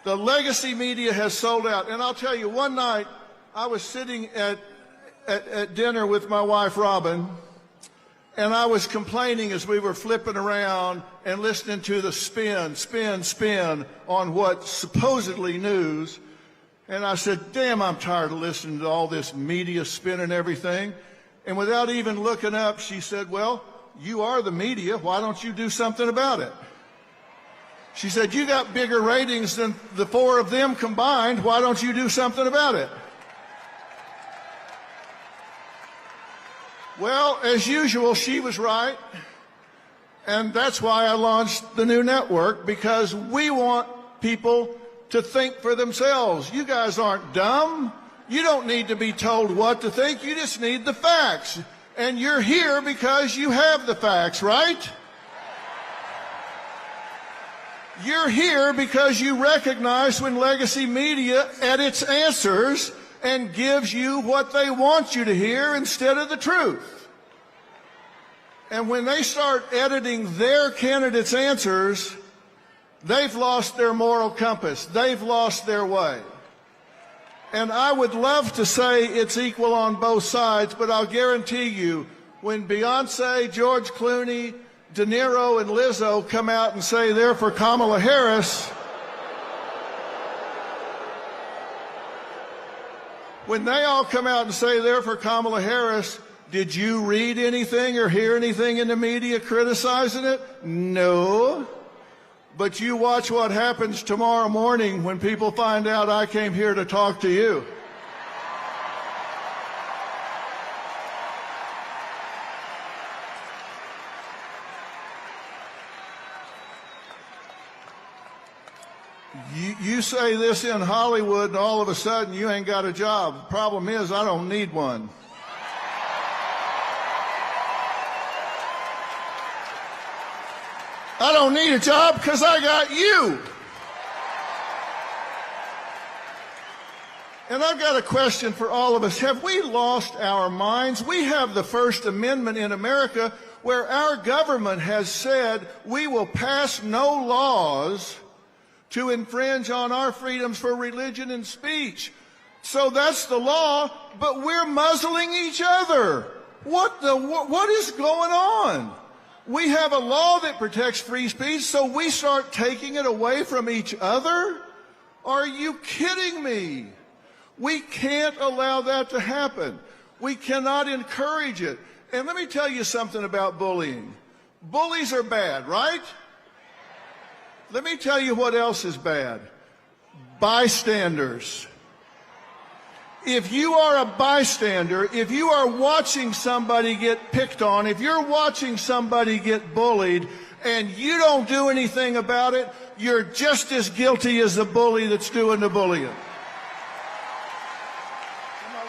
The legacy media has sold out. And I'll tell you, one night I was sitting at dinner with my wife, Robin, and I was complaining as we were flipping around and listening to the spin on what's supposedly news. And I said, damn, I'm tired of listening to all this media spin and everything. And without even looking up, she said, well, you are the media. Why don't you do something about it? She said, you got bigger ratings than the four of them combined. Why don't you do something about it? Well, as usual, she was right. And that's why I launched the new network, because we want people to think for themselves. You guys aren't dumb. You don't need to be told what to think. You just need the facts. And you're here because you have the facts, right? You're here because you recognize when legacy media edits answers and gives you what they want you to hear instead of the truth. And when they start editing their candidates' answers, they've lost their moral compass. They've lost their way. And I would love to say it's equal on both sides, but I'll guarantee you, when Beyonce, George Clooney, De Niro, and Lizzo come out and say they're for Kamala Harris, when they all come out and say they're for Kamala Harris, did you read anything or hear anything in the media criticizing it? No. But you watch what happens tomorrow morning when people find out I came here to talk to you. You say this in Hollywood and all of a sudden you ain't got a job. The problem is I don't need one. I don't need a job because I got you. And I've got a question for all of us. Have we lost our minds? We have the First Amendment in America where our government has said we will pass no laws to infringe on our freedoms for religion and speech. So that's the law, but we're muzzling each other. What is going on? We have a law that protects free speech, so we start taking it away from each other? Are you kidding me? We can't allow that to happen. We cannot encourage it. And let me tell you something about bullying. Bullies are bad, right? Let me tell you what else is bad. Bystanders. If you are a bystander, if you are watching somebody get picked on, if you're watching somebody get bullied, and you don't do anything about it, you're just as guilty as the bully that's doing the bullying. Am I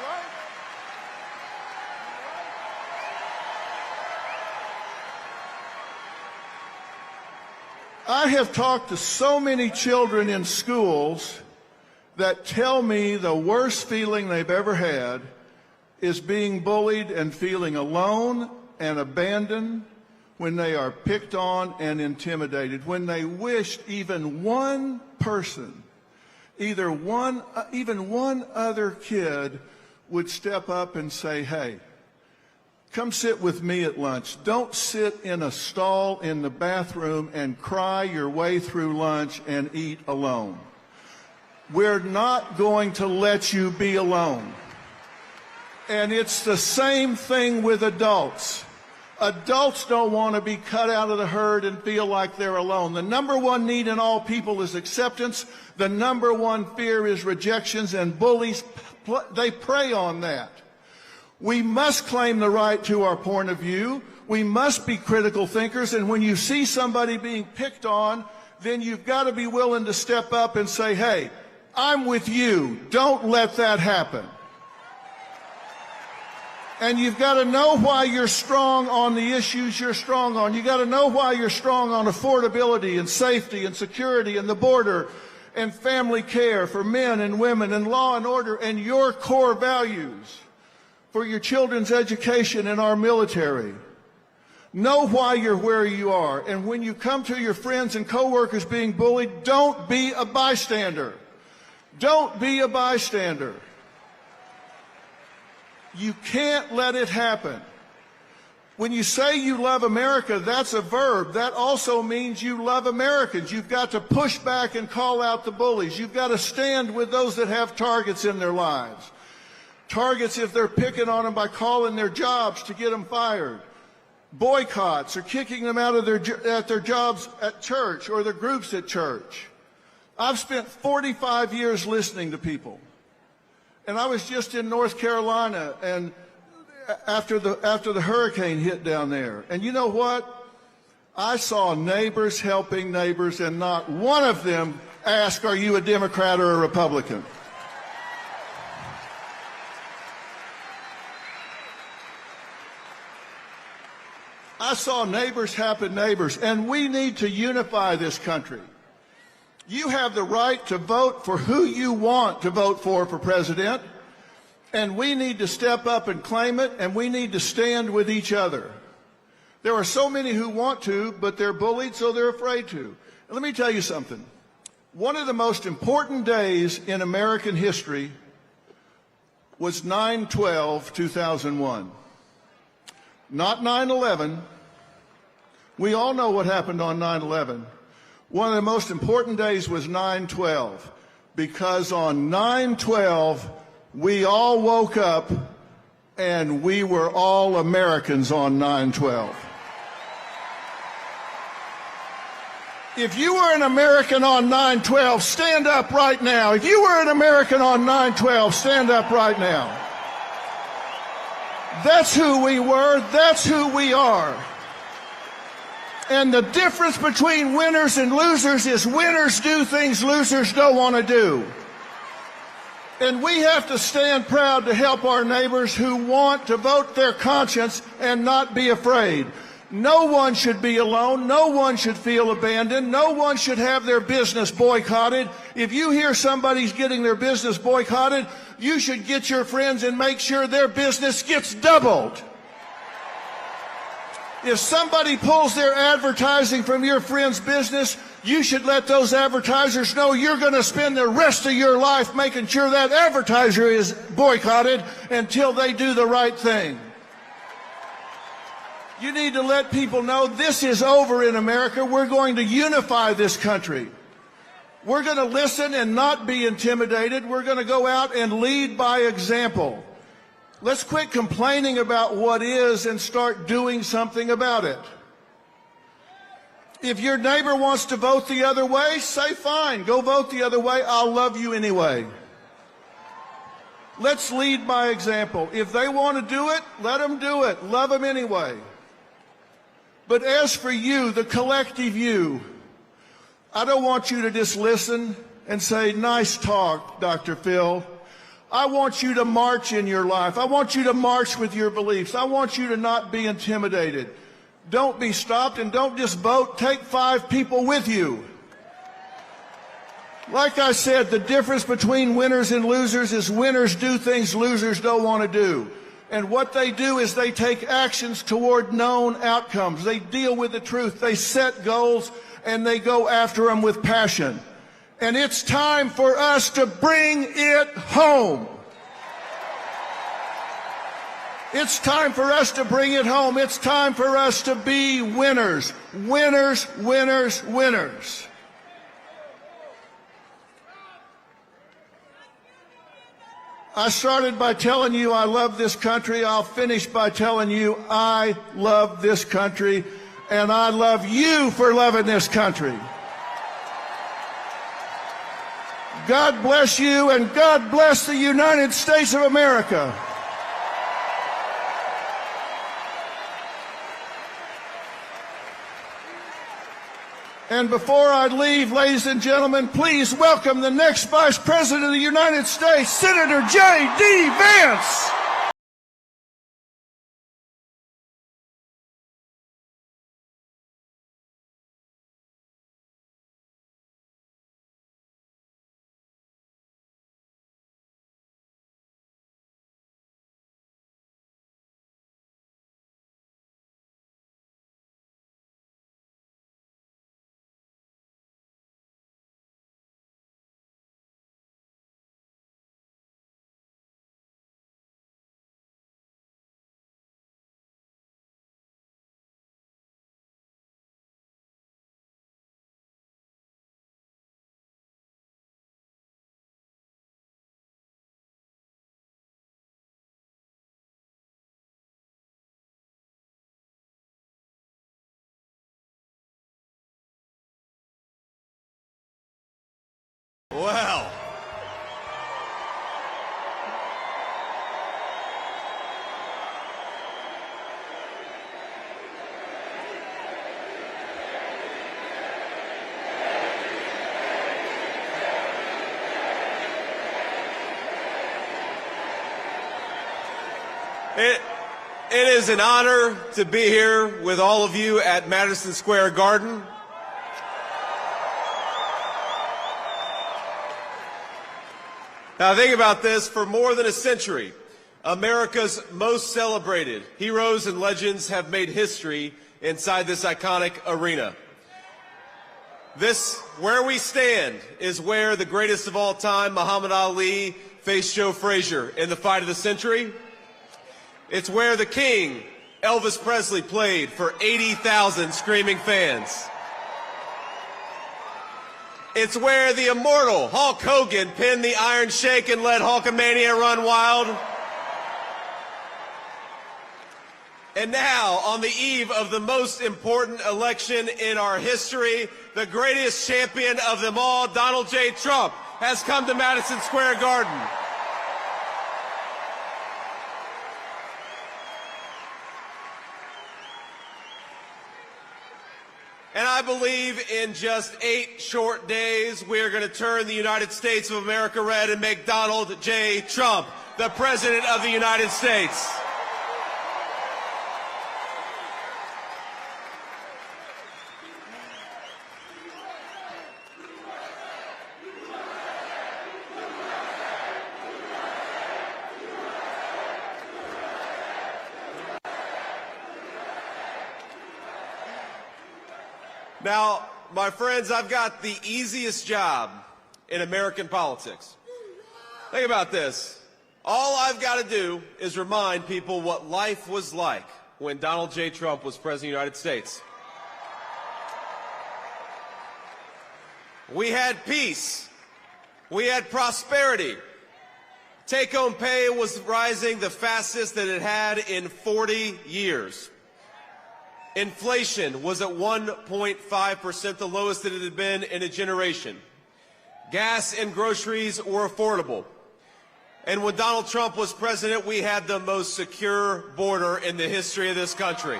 right? I have talked to so many children in schools that tell me the worst feeling they've ever had is being bullied and feeling alone and abandoned when they are picked on and intimidated, when they wished even one person, even one other kid would step up and say, hey, come sit with me at lunch. Don't sit in a stall in the bathroom and cry your way through lunch and eat alone. We're not going to let you be alone. And it's the same thing with adults. Adults don't want to be cut out of the herd and feel like they're alone. The number one need in all people is acceptance. The number one fear is rejections, and bullies, they prey on that. We must claim the right to our point of view. We must be critical thinkers, and when you see somebody being picked on, then you've got to be willing to step up and say, hey, I'm with you. Don't let that happen. And you've got to know why you're strong on the issues you're strong on. You've got to know why you're strong on affordability and safety and security and the border and family care for men and women and law and order and your core values for your children's education and our military. Know why you're where you are. And when you come to your friends and coworkers being bullied, don't be a bystander. Don't be a bystander. You can't let it happen. When you say you love America, that's a verb. That also means you love Americans. You've got to push back and call out the bullies. You've got to stand with those that have targets in their lives. Targets if they're picking on them by calling their jobs to get them fired. Boycotts or kicking them out of their jobs at church or their groups at church. I've spent 45 years listening to people. And I was just in North Carolina and after the hurricane hit down there. And you know what? I saw neighbors helping neighbors, and not one of them asked, are you a Democrat or a Republican? I saw neighbors helping neighbors, and we need to unify this country. You have the right to vote for who you want to vote for president, and we need to step up and claim it, and we need to stand with each other. There are so many who want to, but they're bullied, so they're afraid to. And let me tell you something. One of the most important days in American history was 9/12/2001. Not 9/11. We all know what happened on 9/11. One of the most important days was 9/12, because on 9/12, we all woke up and we were all Americans on 9/12. If you were an American on 9/12, stand up right now. If you were an American on 9/12, stand up right now. That's who we were. That's who we are. And the difference between winners and losers is winners do things losers don't want to do. And we have to stand proud to help our neighbors who want to vote their conscience and not be afraid. No one should be alone. No one should feel abandoned. No one should have their business boycotted. If you hear somebody's getting their business boycotted, you should get your friends and make sure their business gets doubled. If somebody pulls their advertising from your friend's business, you should let those advertisers know you're going to spend the rest of your life making sure that advertiser is boycotted until they do the right thing. You need to let people know this is over in America. We're going to unify this country. We're going to listen and not be intimidated. We're going to go out and lead by example. Let's quit complaining about what is and start doing something about it. If your neighbor wants to vote the other way, say fine, go vote the other way. I'll love you anyway. Let's lead by example. If they want to do it, let them do it. Love them anyway. But as for you, the collective you, I don't want you to just listen and say, nice talk, Dr. Phil. I want you to march in your life. I want you to march with your beliefs. I want you to not be intimidated. Don't be stopped, and don't just vote. Take 5 people with you. Like I said, the difference between winners and losers is winners do things losers don't want to do. And what they do is they take actions toward known outcomes. They deal with the truth. They set goals, and they go after them with passion. And it's time for us to bring it home. It's time for us to bring it home. It's time for us to be winners. Winners, winners, winners. I started by telling you I love this country. I'll finish by telling you I love this country, and I love you for loving this country. God bless you, and God bless the United States of America. And before I leave, ladies and gentlemen, please welcome the next Vice President of the United States, Senator J.D. Vance. Well, it is an honor to be here with all of you at Madison Square Garden. Now think about this, for more than a century, America's most celebrated heroes and legends have made history inside this iconic arena. This, where we stand, is where the greatest of all time, Muhammad Ali, faced Joe Frazier in the fight of the century. It's where the King, Elvis Presley, played for 80,000 screaming fans. It's where the immortal Hulk Hogan pinned the Iron Sheik and let Hulkamania run wild. And now, on the eve of the most important election in our history, the greatest champion of them all, Donald J. Trump, has come to Madison Square Garden. And I believe in just 8 short days, we are going to turn the United States of America red and make Donald J. Trump the President of the United States. Now, my friends, I've got the easiest job in American politics. Think about this. All I've got to do is remind people what life was like when Donald J. Trump was President of the United States. We had peace. We had prosperity. Take-home pay was rising the fastest that it had in 40 years. Inflation was at 1.5%, the lowest that it had been in a generation. Gas and groceries were affordable. And when Donald Trump was president, we had the most secure border in the history of this country.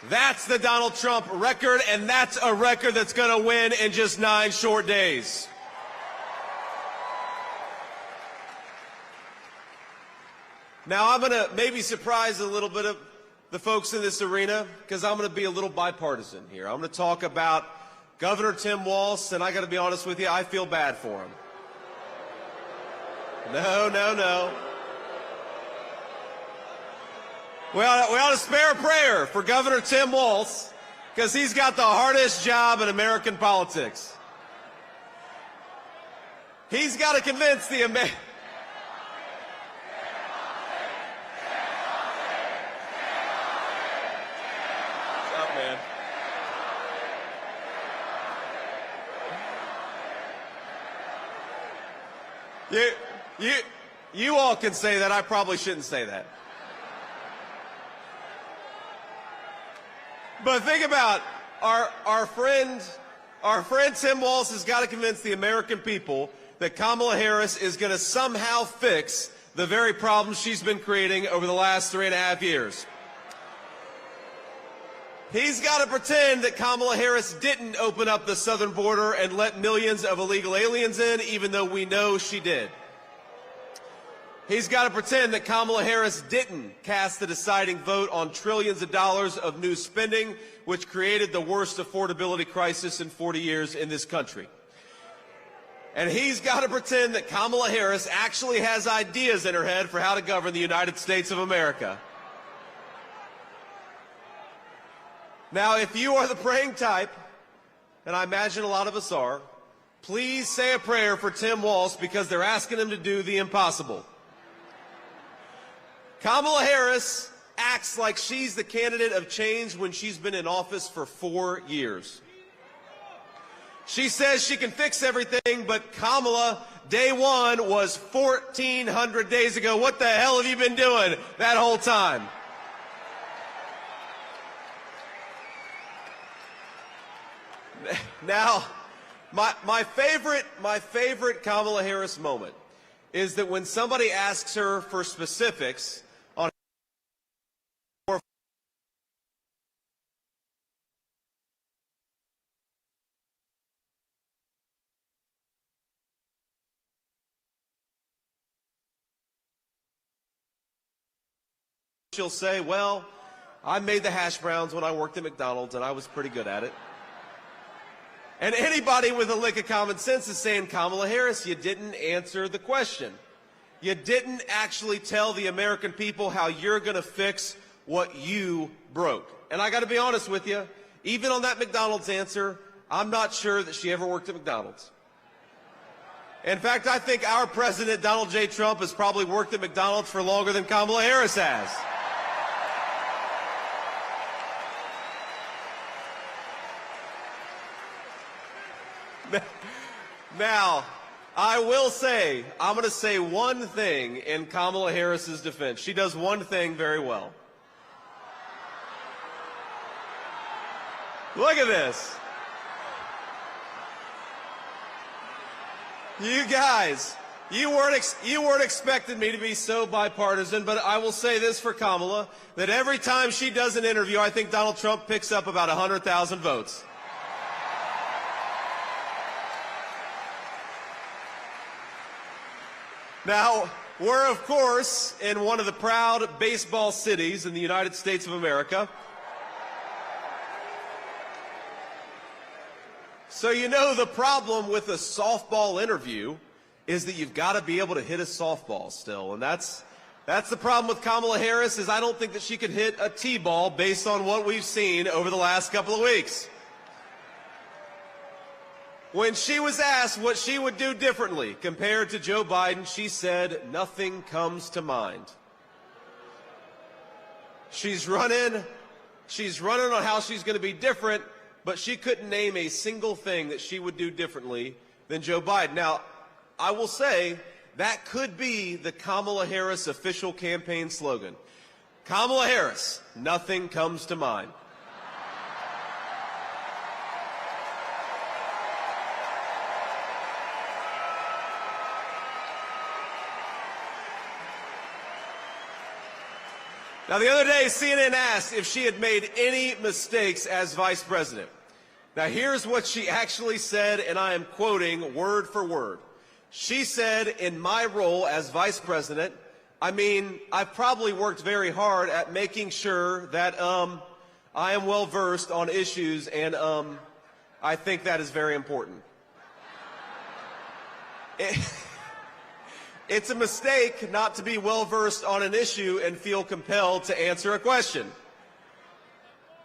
That's the Donald Trump record, and that's a record that's going to win in just 9 short days. Now, I'm going to maybe surprise a little bit of the folks in this arena, because I'm going to be a little bipartisan here. I'm going to talk about Governor Tim Walz, and I got to be honest with you, I feel bad for him. No. We ought to spare a prayer for Governor Tim Walz, because he's got the hardest job in American politics. He's got to convince the American... You all can say that. I probably shouldn't say that. But think about our friend Tim Walz has got to convince the American people that Kamala Harris is going to somehow fix the very problems she's been creating over the last 3.5 years. He's got to pretend that Kamala Harris didn't open up the southern border and let millions of illegal aliens in, even though we know she did. He's got to pretend that Kamala Harris didn't cast the deciding vote on trillions of dollars of new spending, which created the worst affordability crisis in 40 years in this country. And he's got to pretend that Kamala Harris actually has ideas in her head for how to govern the United States of America. Now, if you are the praying type, and I imagine a lot of us are, please say a prayer for Tim Walz, because they're asking him to do the impossible. Kamala Harris acts like she's the candidate of change when she's been in office for 4 years. She says she can fix everything, but Kamala, day one was 1,400 days ago. What the hell have you been doing that whole time? Now, my favorite Kamala Harris moment is that when somebody asks her for specifics on she'll say, well, I made the hash browns when I worked at McDonald's and I was pretty good at it. And anybody with a lick of common sense is saying, Kamala Harris, you didn't answer the question. You didn't actually tell the American people how you're going to fix what you broke. And I got to be honest with you, even on that McDonald's answer, I'm not sure that she ever worked at McDonald's. In fact, I think our president, Donald J. Trump, has probably worked at McDonald's for longer than Kamala Harris has. Now, I will say, I'm going to say one thing in Kamala Harris's defense. She does one thing very well. Look at this. You guys, you weren't expecting me to be so bipartisan, but I will say this for Kamala, that every time she does an interview, I think Donald Trump picks up about 100,000 votes. Now, we're, of course, in one of the proud baseball cities in the United States of America. So you know the problem with a softball interview is that you've got to be able to hit a softball still. And that's the problem with Kamala Harris, is I don't think that she could hit a T-ball based on what we've seen over the last couple of weeks. When she was asked what she would do differently compared to Joe Biden, she said, nothing comes to mind. She's running on how she's going to be different, but she couldn't name a single thing that she would do differently than Joe Biden. Now, I will say that could be the Kamala Harris official campaign slogan. Kamala Harris, nothing comes to mind. Now, the other day, CNN asked if she had made any mistakes as vice president. Now, here's what she actually said, and I am quoting word for word. She said, in my role as vice president, I've probably worked very hard at making sure that I am well versed on issues, and I think that is very important. It's a mistake not to be well versed on an issue and feel compelled to answer a question.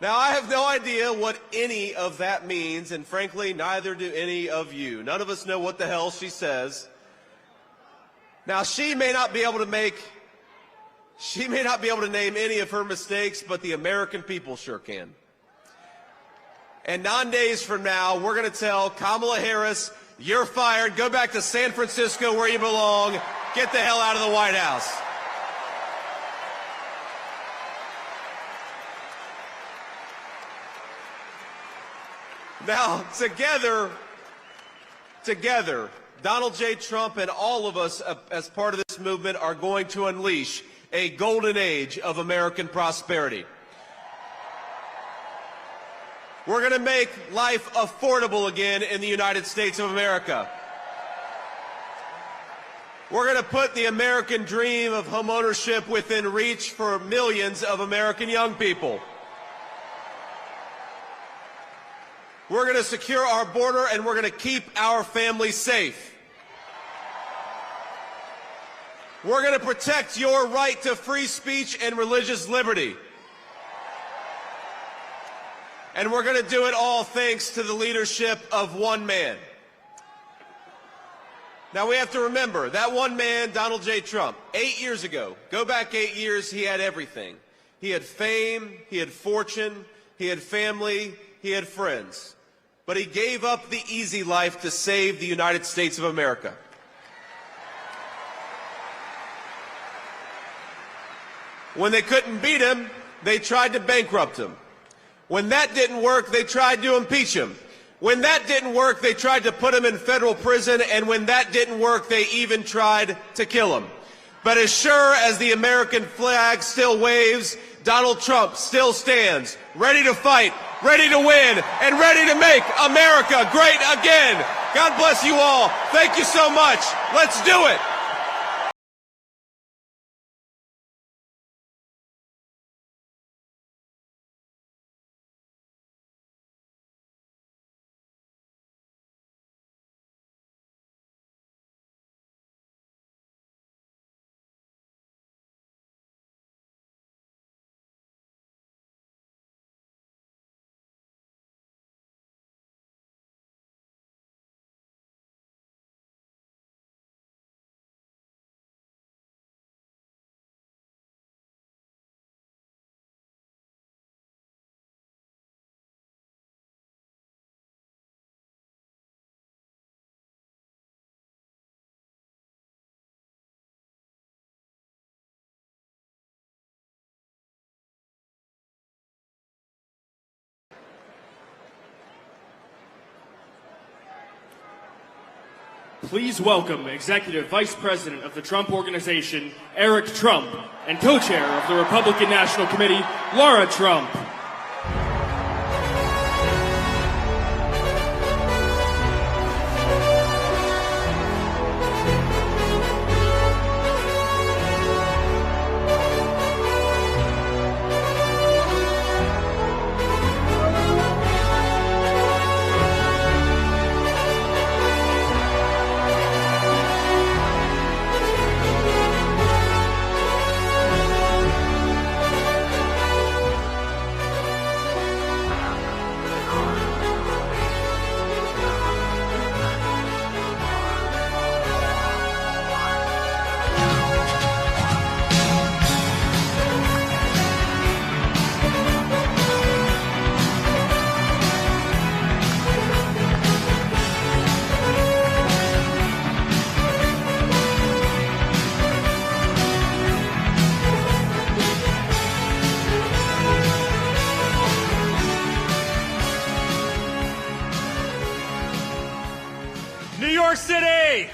Now, I have no idea what any of that means, and frankly, neither do any of you. None of us know what the hell she says. Now, she may not be able to name any of her mistakes, but the American people sure can. And 9 days from now, we're going to tell Kamala Harris, you're fired, go back to San Francisco where you belong, get the hell out of the White House. Now, together, Donald J. Trump and all of us as part of this movement are going to unleash a golden age of American prosperity. We're going to make life affordable again in the United States of America. We're going to put the American dream of homeownership within reach for millions of American young people. We're going to secure our border, and we're going to keep our families safe. We're going to protect your right to free speech and religious liberty. And we're going to do it all thanks to the leadership of one man. Now, we have to remember, that one man, Donald J. Trump, 8 years ago, go back 8 years, he had everything. He had fame, he had fortune, he had family, he had friends. But he gave up the easy life to save the United States of America. When they couldn't beat him, they tried to bankrupt him. When that didn't work, they tried to impeach him. When that didn't work, they tried to put him in federal prison, and when that didn't work, they even tried to kill him. But as sure as the American flag still waves, Donald Trump still stands, ready to fight, ready to win, and ready to make America great again. God bless you all. Thank you so much. Let's do it. Please welcome Executive Vice President of the Trump Organization, Eric Trump, and Co-Chair of the Republican National Committee, Laura Trump. New York City!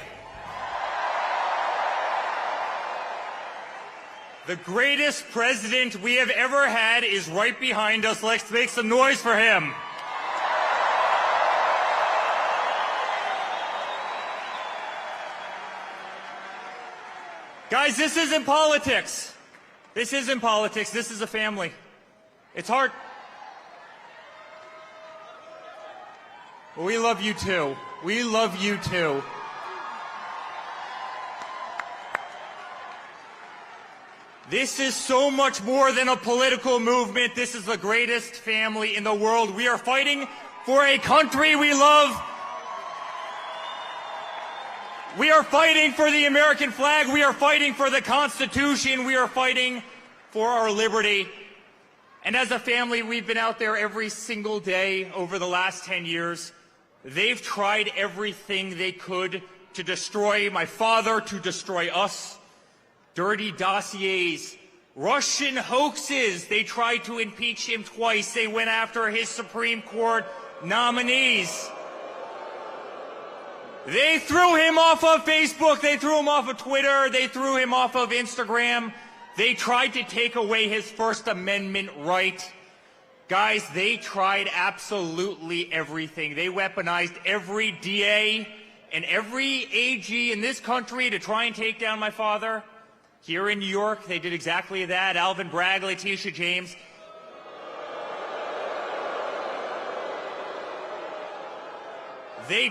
The greatest president we have ever had is right behind us. Let's make some noise for him. Guys, this isn't politics. This isn't politics. This is a family. It's hard. We love you too. We love you too. This is so much more than a political movement. This is the greatest family in the world. We are fighting for a country we love. We are fighting for the American flag. We are fighting for the Constitution. We are fighting for our liberty. And as a family, we've been out there every single day over the last 10 years. They've tried everything they could to destroy my father, to destroy us. Dirty dossiers, Russian hoaxes. They tried to impeach him twice. They went after his Supreme Court nominees. They threw him off of Facebook. They threw him off of Twitter. They threw him off of Instagram. They tried to take away his First Amendment right. Guys, they tried absolutely everything. They weaponized every DA and every AG in this country to try and take down my father. Here in New York, they did exactly that. Alvin Bragg, Letitia James. They